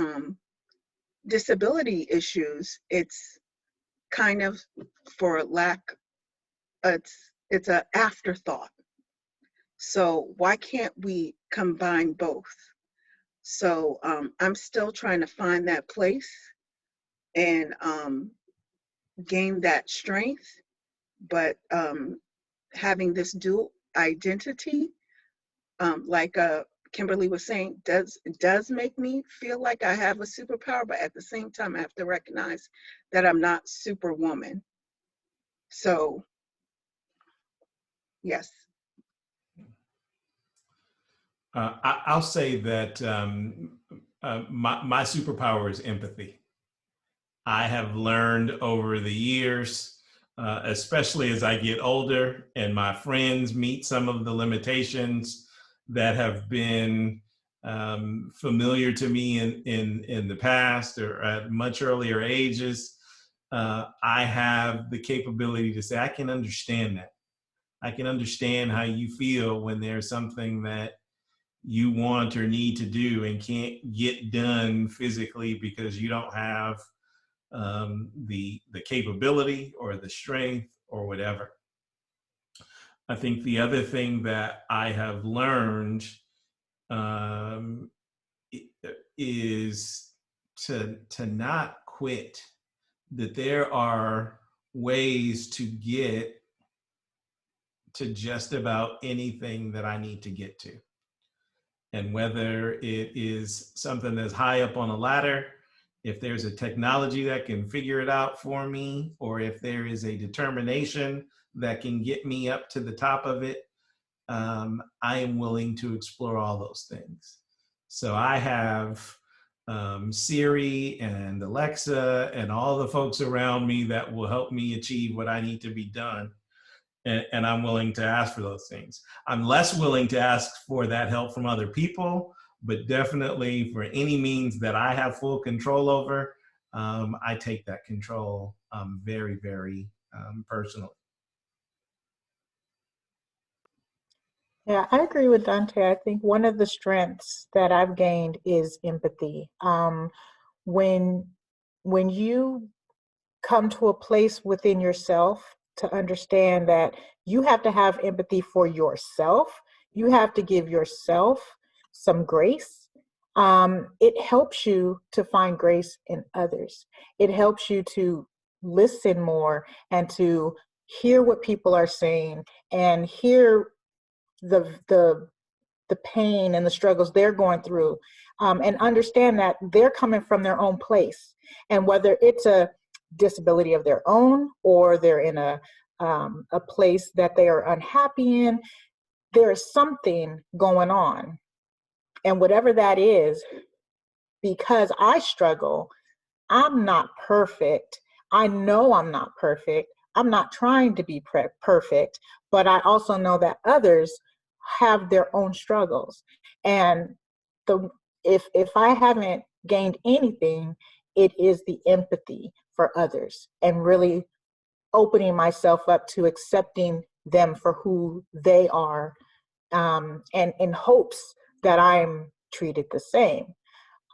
disability issues, it's kind of, for lack, it's an afterthought. So why can't we combine both? So I'm still trying to find that place and gain that strength, but having this dual identity, like Kimberly was saying, does make me feel like I have a superpower, but at the same time, I have to recognize that I'm not Superwoman. So, yes. I'll say that my superpower is empathy. I have learned over the years, especially as I get older and my friends meet some of the limitations that have been familiar to me in the past or at much earlier ages, I have the capability to say, I can understand that. I can understand how you feel when there's something that you want or need to do and can't get done physically because you don't have the capability or the strength or whatever. I think the other thing that I have learned is to not quit, that there are ways to get to just about anything that I need to get to. And whether it is something that's high up on a ladder, if there's a technology that can figure it out for me, or if there is a determination that can get me up to the top of it, I am willing to explore all those things. So I have Siri and Alexa and all the folks around me that will help me achieve what I need to be done. And I'm willing to ask for those things. I'm less willing to ask for that help from other people, but definitely for any means that I have full control over, I take that control very, very personally. Yeah, I agree with Dante. I think one of the strengths that I've gained is empathy. When when you come to a place within yourself to understand that you have to have empathy for yourself, you have to give yourself some grace. It helps you to find grace in others. It helps you to listen more and to hear what people are saying and hear the the pain and the struggles they're going through, and understand that they're coming from their own place, and whether it's a disability of their own or they're in a place that they are unhappy in, there is something going on, and whatever that is, because I struggle, I'm not perfect. I know I'm not perfect. I'm not trying to be perfect, but I also know that others have their own struggles. And the if I haven't gained anything, it is the empathy for others and really opening myself up to accepting them for who they are, and in hopes that I'm treated the same.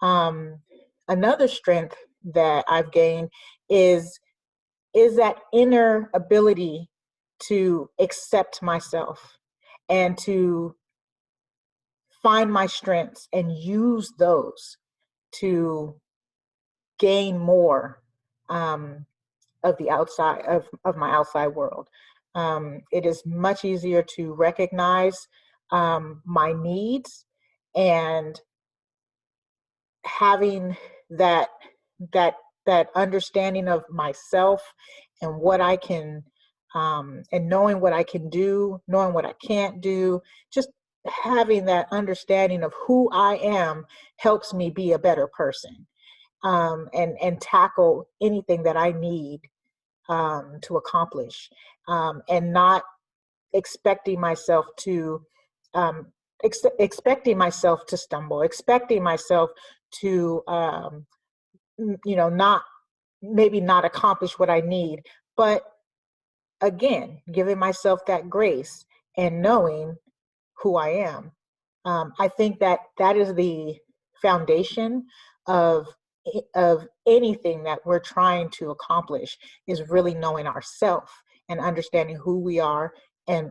Um, Another strength that I've gained is that inner ability to accept myself and to find my strengths and use those to gain more, of the outside of my outside world. It is much easier to recognize my needs, and having that that that understanding of myself and what I can, and knowing what I can do, knowing what I can't do, just having that understanding of who I am helps me be a better person, and tackle anything that I need, to accomplish, and not expecting myself to, um, expecting myself to stumble, expecting myself to, not maybe not accomplish what I need, but again, giving myself that grace and knowing who I am. I think that that is the foundation of anything that we're trying to accomplish, is really knowing ourselves and understanding who we are and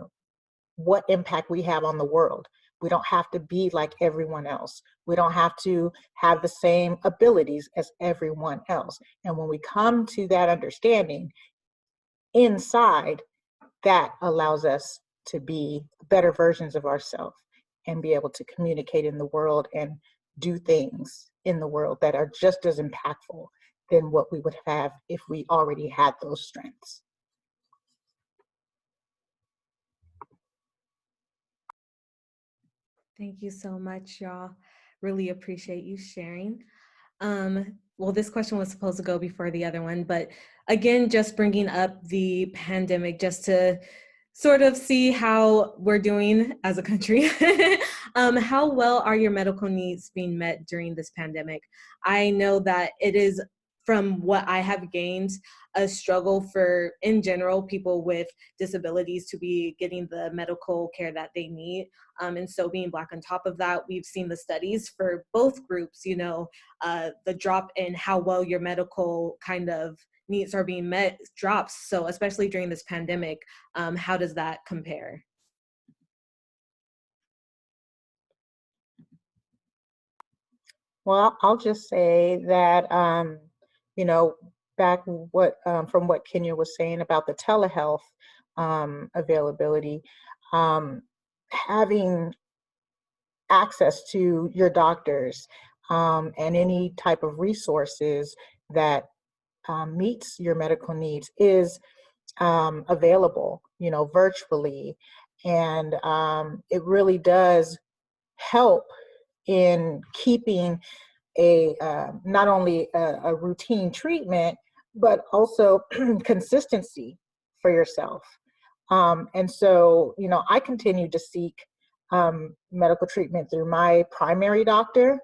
what impact we have on the world. We don't have to be like everyone else. We don't have to have the same abilities as everyone else. And when we come to that understanding inside, that allows us to be better versions of ourselves and be able to communicate in the world and do things in the world that are just as impactful than what we would have if we already had those strengths. Thank you so much, y'all. Really appreciate you sharing. Well, this question was supposed to go before the other one, but again, just bringing up the pandemic just to sort of see how we're doing as a country. How well are your medical needs being met during this pandemic? I know that it is, from what I have gained, a struggle for, in general, people with disabilities to be getting the medical care that they need. And so being Black on top of that, we've seen the studies for both groups, the drop in how well your medical kind of needs are being met drops. So especially during this pandemic, how does that compare? Well, I'll just say that, you know, back from what Kenya was saying about the telehealth, availability, um, having access to your doctors, and any type of resources that, meets your medical needs is, available, virtually. And it really does help in keeping not only a routine treatment, but also consistency for yourself. And so, I continue to seek medical treatment through my primary doctor.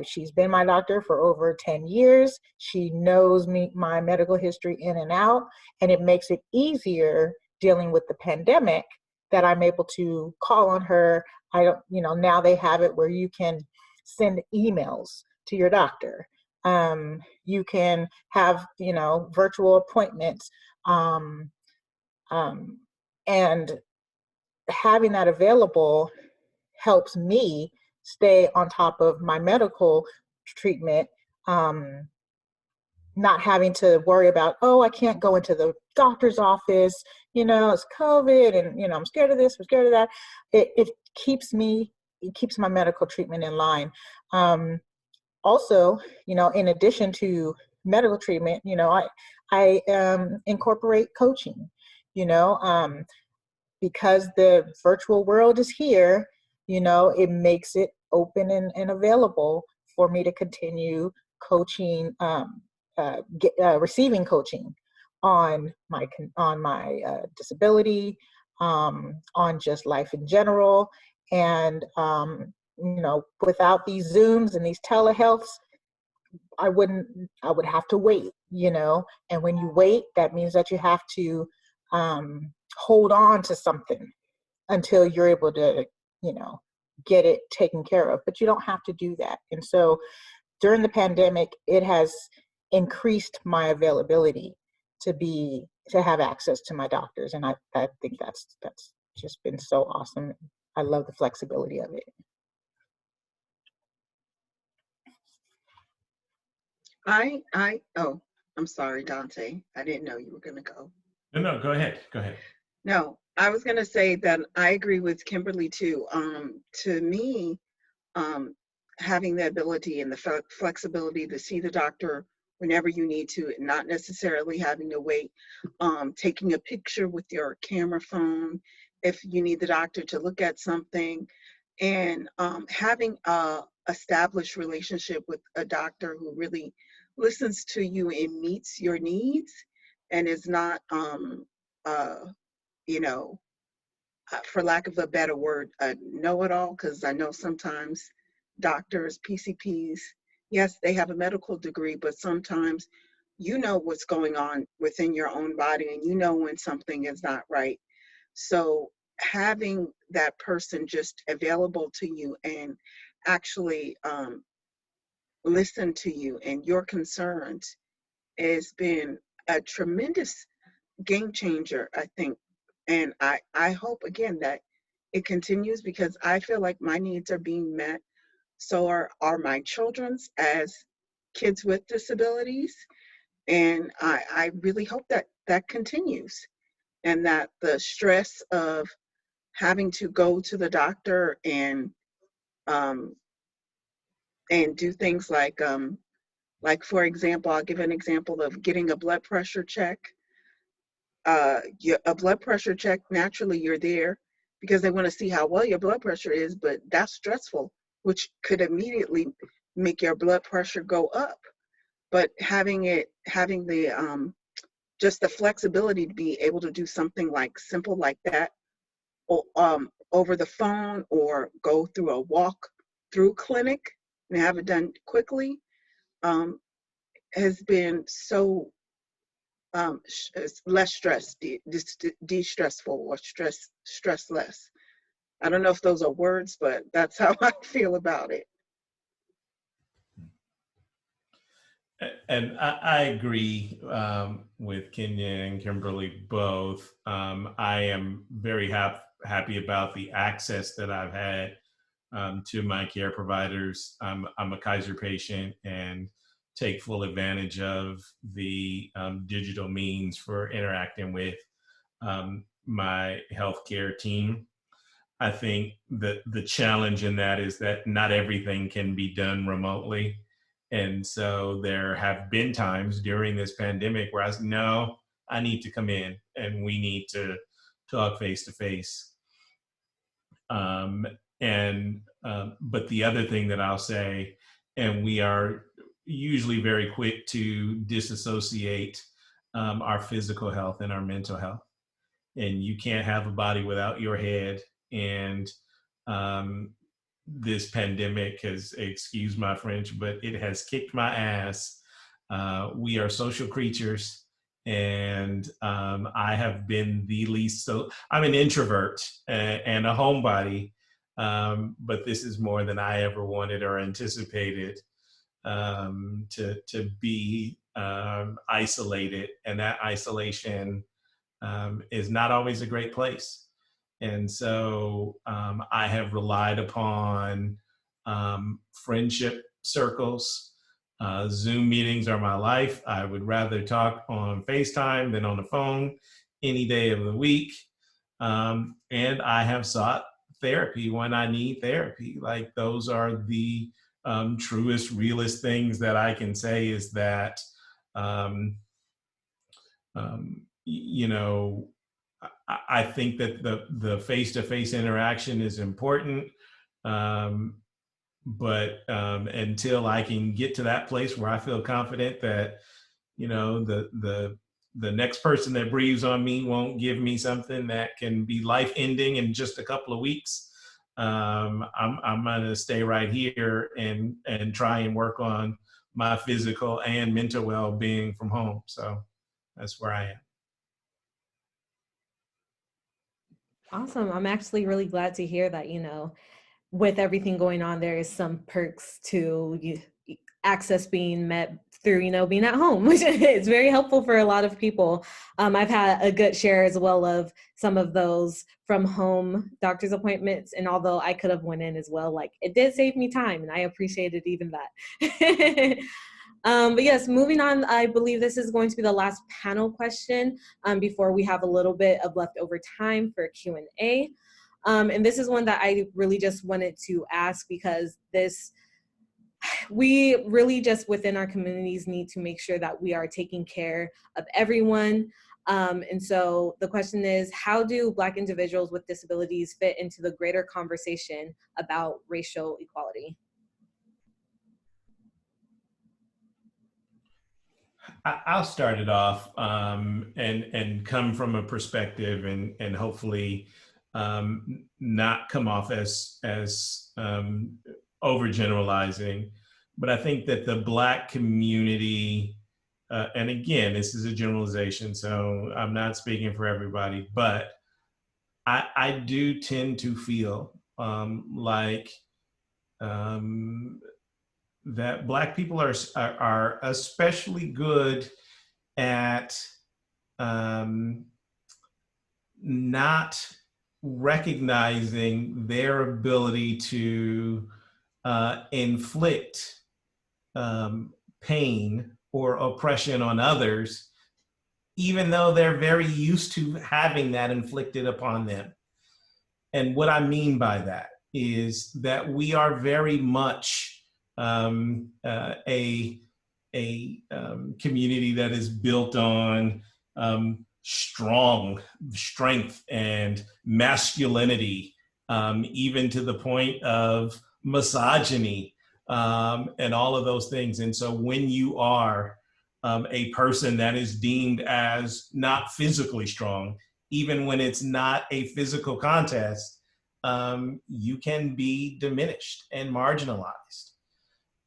She's been my doctor for over 10 years. She knows my medical history in and out, and it makes it easier dealing with the pandemic that I'm able to call on her. I don't, now they have it where you can send emails to your doctor. You can have, virtual appointments. And having that available helps me stay on top of my medical treatment, not having to worry about, oh, I can't go into the doctor's office, it's COVID, and, I'm scared of this, I'm scared of that. It keeps my medical treatment in line. Also, in addition to medical treatment, I incorporate coaching, because the virtual world is here, it makes it open and available for me to continue coaching, receiving coaching on my disability, on just life in general. And, without these Zooms and these telehealths, I would have to wait, and when you wait, that means that you have to hold on to something until you're able to, get it taken care of. But you don't have to do that. And so during the pandemic, it has increased my availability to have access to my doctors. And I think that's just been so awesome. I love the flexibility of it. I'm sorry, Dante. I didn't know you were going to go. No, go ahead. No, I was going to say that I agree with Kimberly too. To me, having the ability and the flexibility to see the doctor whenever you need to, and not necessarily having to wait, taking a picture with your camera phone if you need the doctor to look at something, and having a established relationship with a doctor who really listens to you and meets your needs, and is not for lack of a better word, know-it-all, because I know sometimes doctors, PCPs, yes, they have a medical degree, but sometimes you know what's going on within your own body, and you know when something is not right. So having that person just available to you and actually listen to you and your concerns has been a tremendous game changer, I think. And I hope, again, that it continues, because I feel like my needs are being met. So are my children's as kids with disabilities. And I really hope that that continues, and that the stress of having to go to the doctor and do things like for example, I'll give an example of getting a blood pressure check. A blood pressure check, naturally you're there because they want to see how well your blood pressure is, but that's stressful, which could immediately make your blood pressure go up. But having the just the flexibility to be able to do something like simple like that, or over the phone, or go through a walk through clinic and have it done quickly, has been so less stress, de-stressful, or stress less. I don't know if those are words, but that's how I feel about it. And I agree with Kenya and Kimberly both. I am very happy about the access that I've had to my care providers. I'm a Kaiser patient and take full advantage of the digital means for interacting with my healthcare team. I think that the challenge in that is that not everything can be done remotely. And so there have been times during this pandemic where I said, no, I need to come in and we need to talk face to face. But the other thing that I'll say, and we are usually very quick to disassociate our physical health and our mental health. And you can't have a body without your head. And this pandemic has, excuse my French, but it has kicked my ass. We are social creatures, and I have been the least, so I'm an introvert and a homebody, but this is more than I ever wanted or anticipated, to be isolated, and that isolation is not always a great place. And so I have relied upon friendship circles. Zoom meetings are my life. I would rather talk on FaceTime than on the phone any day of the week. And I have sought therapy when I need therapy. Like, those are the truest, realest things that I can say, is that, you know, I think that the face-to-face interaction is important. But until I can get to that place where I feel confident that, you know, the next person that breathes on me won't give me something that can be life-ending in just a couple of weeks, I'm gonna stay right here and try and work on my physical and mental well-being from home. So that's where I am. Awesome. I'm actually really glad to hear that, you know, with everything going on, there is some perks to access being met through, you know, being at home, which is very helpful for a lot of people. I've had a good share as well of some of those from home doctor's appointments. And although I could have went in as well, like, it did save me time, and I appreciated even that. But yes, moving on, I believe this is going to be the last panel question before we have a little bit of leftover time for Q&A. And this is one that I really just wanted to ask, because we really just within our communities need to make sure that we are taking care of everyone. And so the question is, how do Black individuals with disabilities fit into the greater conversation about racial equality? I'll start it off and come from a perspective and hopefully not come off as overgeneralizing. But I think that the Black community, and again, this is a generalization, so I'm not speaking for everybody, but I do tend to feel like that Black people are especially good at not recognizing their ability to inflict pain or oppression on others, even though they're very used to having that inflicted upon them. And what I mean by that is that we are very much a community that is built on strength and masculinity, even to the point of misogyny, and all of those things. And so when you are a person that is deemed as not physically strong, even when it's not a physical contest, you can be diminished and marginalized.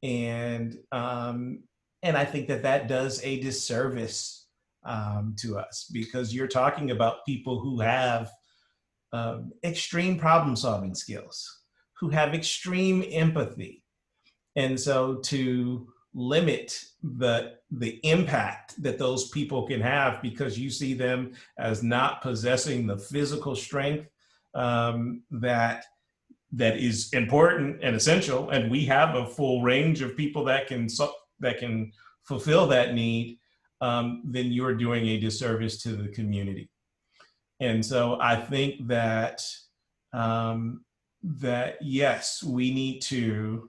And I think that does a disservice to us, because you're talking about people who have extreme problem-solving skills, who have extreme empathy. And so to limit the impact that those people can have because you see them as not possessing the physical strength that is important and essential, and we have a full range of people that can fulfill that need, then you're doing a disservice to the community. And so I think that yes, we need to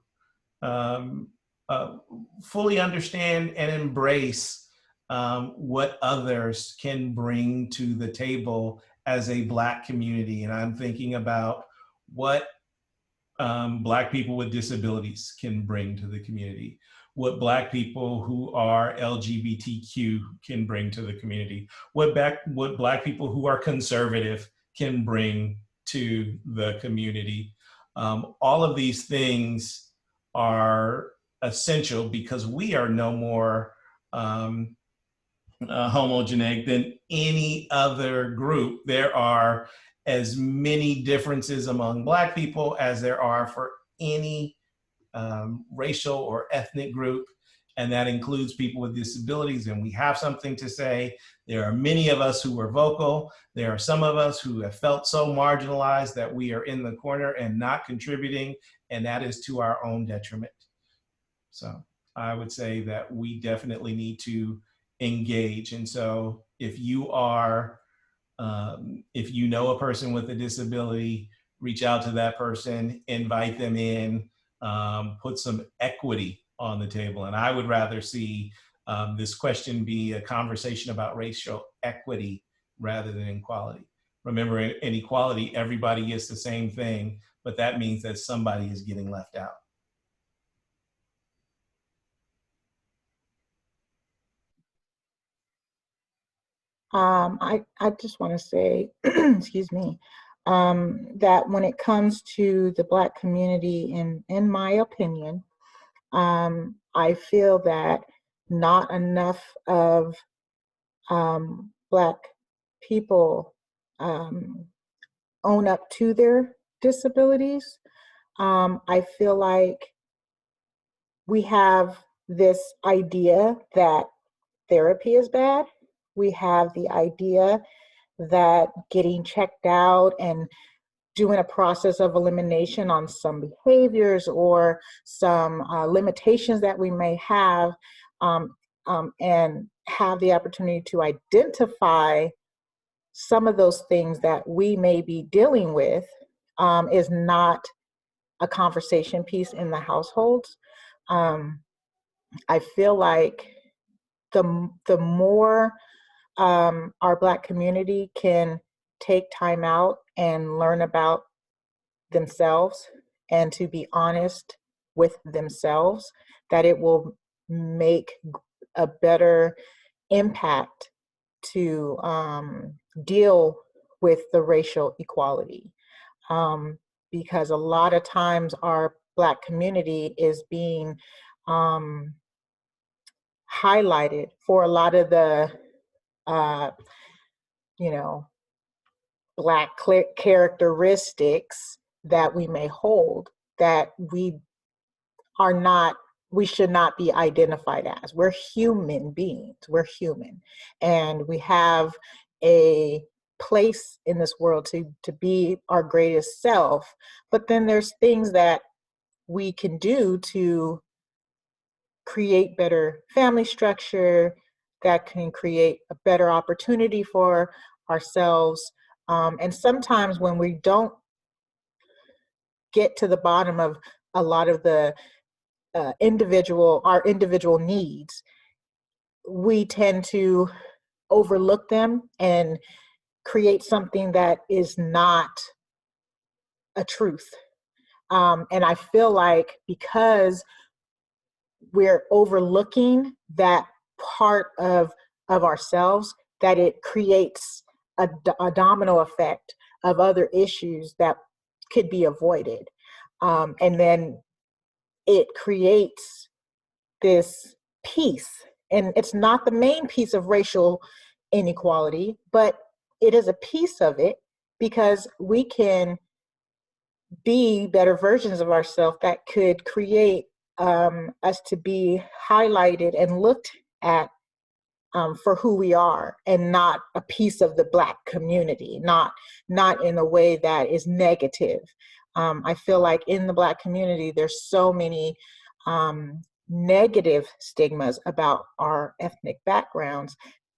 fully understand and embrace what others can bring to the table as a Black community. And I'm thinking about what Black people with disabilities can bring to the community, what Black people who are LGBTQ can bring to the community, what Black people who are conservative can bring to the community, All of these things are essential because we are no more homogenic than any other group. There are as many differences among Black people as there are for any racial or ethnic group, and that includes people with disabilities, and we have something to say. There are many of us who are vocal. There are some of us who have felt so marginalized that we are in the corner and not contributing, and that is to our own detriment. So I would say that we definitely need to engage. And so if you are, if you know a person with a disability, reach out to that person, invite them in, put some equity on the table. And I would rather see this question be a conversation about racial equity rather than equality. Remember, in equality, everybody gets the same thing, but that means that somebody is getting left out. I just want to say, excuse me, that when it comes to the Black community, in my opinion, I feel that not enough of Black people own up to their disabilities. I feel like we have this idea that therapy is bad. We have the idea that getting checked out and doing a process of elimination on some behaviors or some limitations that we may have, and have the opportunity to identify some of those things that we may be dealing with, is not a conversation piece in the households. I feel like the more our Black community can take time out and learn about themselves and to be honest with themselves, that it will make a better impact to deal with the racial equality. Because a lot of times our Black community is being highlighted for a lot of the Black characteristics that we may hold, that we should not be identified as. We're human beings, we're human. And we have a place in this world to be our greatest self. But then there's things that we can do to create better family structure, that can create a better opportunity for ourselves. And sometimes when we don't get to the bottom of a lot of the our individual needs, we tend to overlook them and create something that is not a truth. And I feel like because we're overlooking that part of ourselves, that it creates a domino effect of other issues that could be avoided. And then it creates this piece, and it's not the main piece of racial inequality, but it is a piece of it, because we can be better versions of ourselves that could create us to be highlighted and looked at for who we are, and not a piece of the Black community, not in a way that is negative. I feel like in the Black community, there's so many negative stigmas about our ethnic backgrounds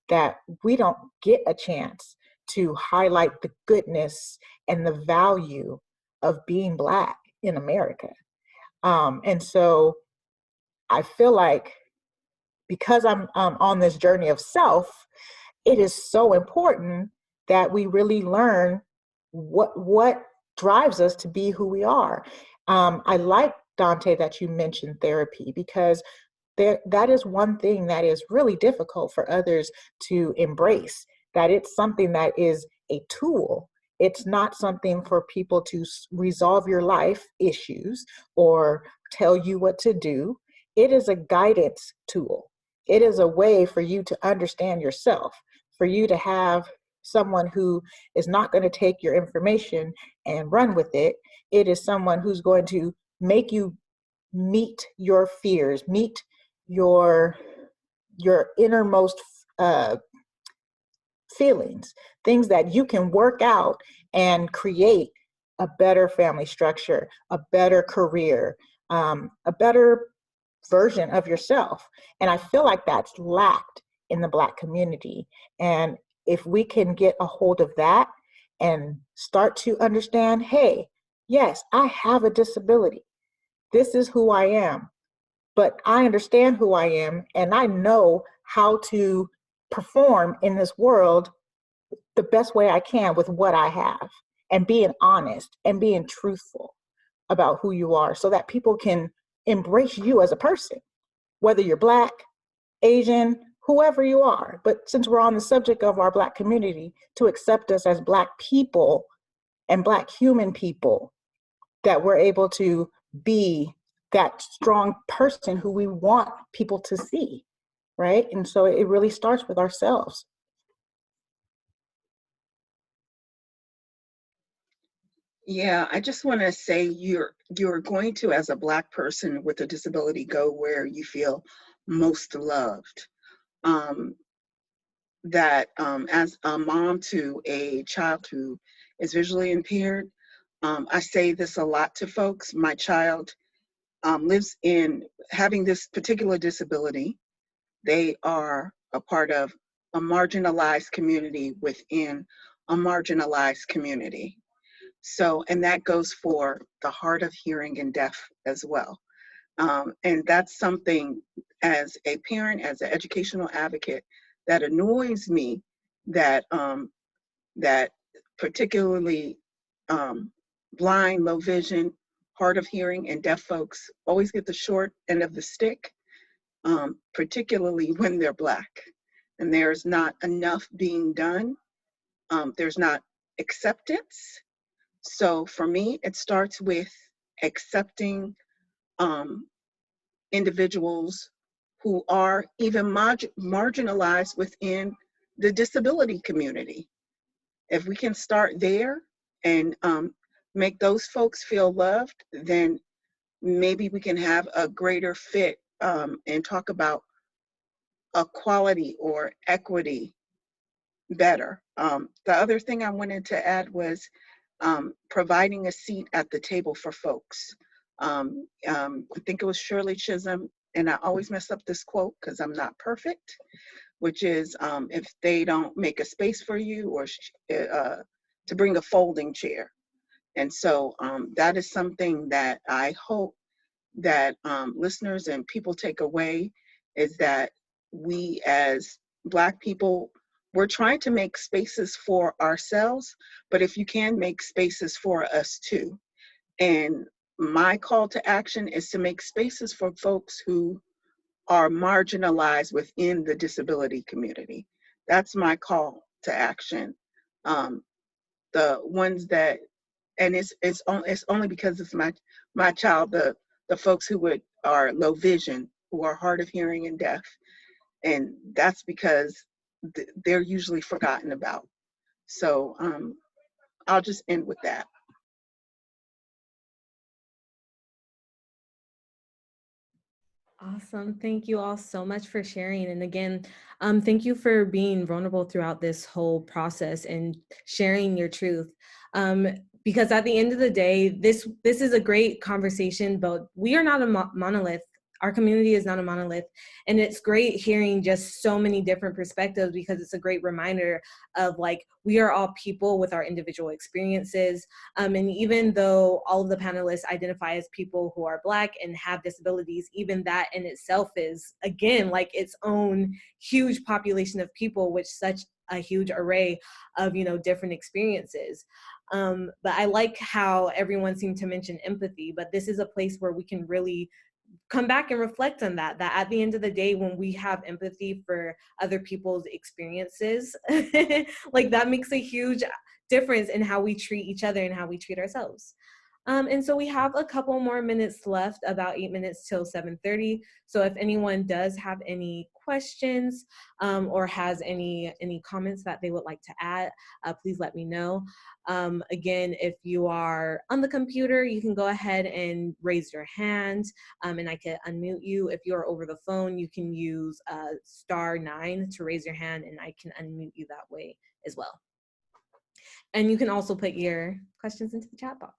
that we don't get a chance to highlight the goodness and the value of being Black in America. And so I feel like, because I'm on this journey of self, it is so important that we really learn what drives us to be who we are. I like, Dante, that you mentioned therapy, because that is one thing that is really difficult for others to embrace, that it's something that is a tool It's not something for people to resolve your life issues or tell you what to do. It is a guidance tool. It is a way for you to understand yourself, for you to have someone who is not going to take your information and run with it. It is someone who's going to make you meet your fears, meet your innermost feelings, things that you can work out and create a better family structure, a better career, a better version of yourself. And I feel like that's lacked in the Black community. And if we can get a hold of that and start to understand, hey, yes, I have a disability. This is who I am, but I understand who I am and I know how to perform in this world the best way I can with what I have, and being honest and being truthful about who you are so that people can embrace you as a person, whether you're Black, Asian, whoever you are. But since we're on the subject of our Black community, to accept us as Black people and Black human people, that we're able to be that strong person who we want people to see, right? And so it really starts with ourselves. Yeah, I just want to say you're going to, as a Black person with a disability, go where you feel most loved. As a mom to a child who is visually impaired, I say this a lot to folks. My child lives in having this particular disability. They are a part of a marginalized community within a marginalized community. So, and that goes for the hard of hearing and deaf as well. And that's something, as a parent, as an educational advocate, that annoys me, that that particularly blind, low vision, hard of hearing, and deaf folks always get the short end of the stick, particularly when they're Black. And there's not enough being done. There's not acceptance. So for me, it starts with accepting individuals who are even marginalized within the disability community. If we can start there and make those folks feel loved, then maybe we can have a greater fit and talk equality or equity better. The other thing I wanted to add was providing a seat at the table for folks. I think it was Shirley Chisholm, and I always mess up this quote because I'm not perfect, which is if they don't make a space for you, or to bring a folding chair. And so that is something that I hope that listeners and people take away, is that we as Black people, we're trying to make spaces for ourselves, but if you can, make spaces for us too. And my call to action is to make spaces for folks who are marginalized within the disability community. That's my call to action. The ones that, and it's only because it's my child, the folks who are low vision, who are hard of hearing and deaf, and that's because they're usually forgotten about. So I'll just end with that. Awesome. Thank you all so much for sharing. And again, thank you for being vulnerable throughout this whole process and sharing your truth. Because at the end of the day, this is a great conversation, but we are not a monolith. Our community is not a monolith. And it's great hearing just so many different perspectives, because it's a great reminder of, like, we are all people with our individual experiences. And even though all of the panelists identify as people who are Black and have disabilities, even that in itself is, again, like its own huge population of people with such a huge array of, different experiences. But I like how everyone seemed to mention empathy, but this is a place where we can really come back and reflect on that at the end of the day, when we have empathy for other people's experiences, like that makes a huge difference in how we treat each other and how we treat ourselves. And so we have a couple more minutes left, about 8 minutes till 7:30. So if anyone does have any questions or has any comments that they would like to add, please let me know. Again, if you are on the computer, you can go ahead and raise your hand and I can unmute you. If you are over the phone, you can use *9 to raise your hand and I can unmute you that way as well. And you can also put your questions into the chat box.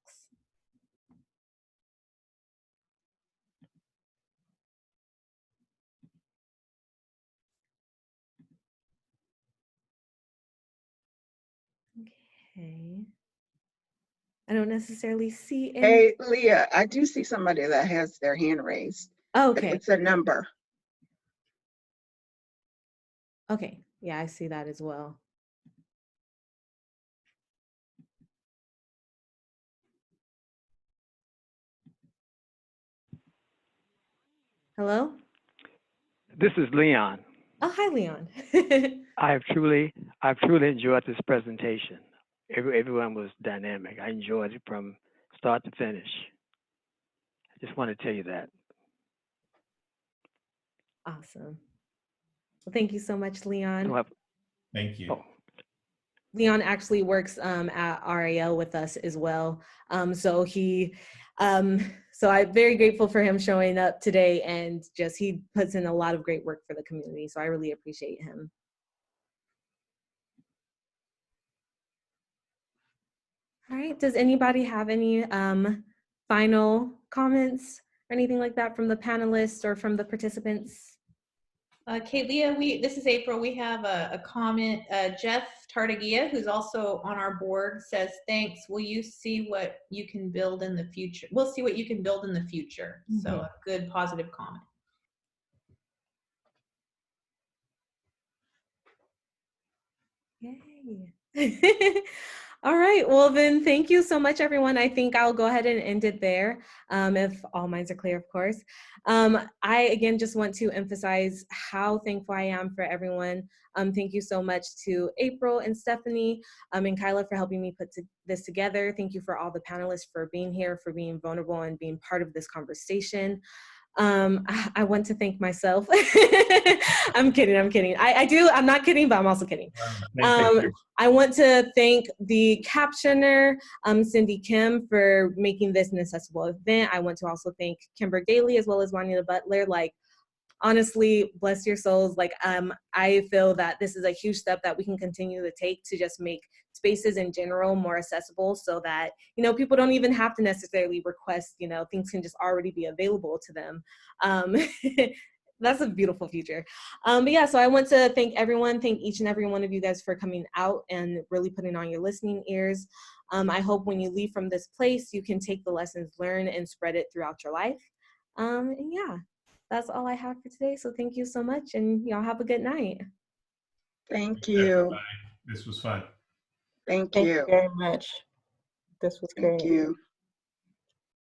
Okay. I don't necessarily see any. Hey, Leah, I do see somebody that has their hand raised. Okay. It's a number. Okay. Yeah, I see that as well. Hello? This is Leon. Oh, hi, Leon. I've truly enjoyed this presentation. Everyone was dynamic. I enjoyed it from start to finish. I just want to tell you that. Awesome. Well, thank you so much, Leon. Thank you. Oh. Leon actually works at RAL with us as well. So I'm very grateful for him showing up today, and just he puts in a lot of great work for the community. So I really appreciate him. All right, does anybody have any final comments or anything like that from the panelists or from the participants? Kaylia, this is April. We have a comment. Jeff Tartagia, who's also on our board, says, thanks. Will you see what you can build in the future? We'll see what you can build in the future. Mm-hmm. So a good, positive comment. Yay. All right, well then, thank you so much, everyone. I think I'll go ahead and end it there, if all minds are clear, of course. I, again, just want to emphasize how thankful I am for everyone. Thank you so much to April and Stephanie and Kyla for helping me put this together. Thank you for all the panelists for being here, for being vulnerable and being part of this conversation. I want to thank myself. I'm kidding. I'm not kidding, but I'm also kidding. I want to thank the captioner, Cindy Kim, for making this an accessible event. I want to also thank Kimber Daly as well as Juanita Butler. Like, honestly, bless your souls. Like, I feel that this is a huge step that we can continue to take to just make spaces in general more accessible, so that, you know, people don't even have to necessarily request, you know, things can just already be available to them. That's a beautiful future. But yeah, so I want to thank everyone, thank each and every one of you guys for coming out and really putting on your listening ears. I hope when you leave from this place, you can take the lessons learned and spread it throughout your life. And yeah, that's all I have for today. So thank you so much, and y'all have a good night. Thank you. This was fun. Thank Thank you you very much. This was great. Thank you.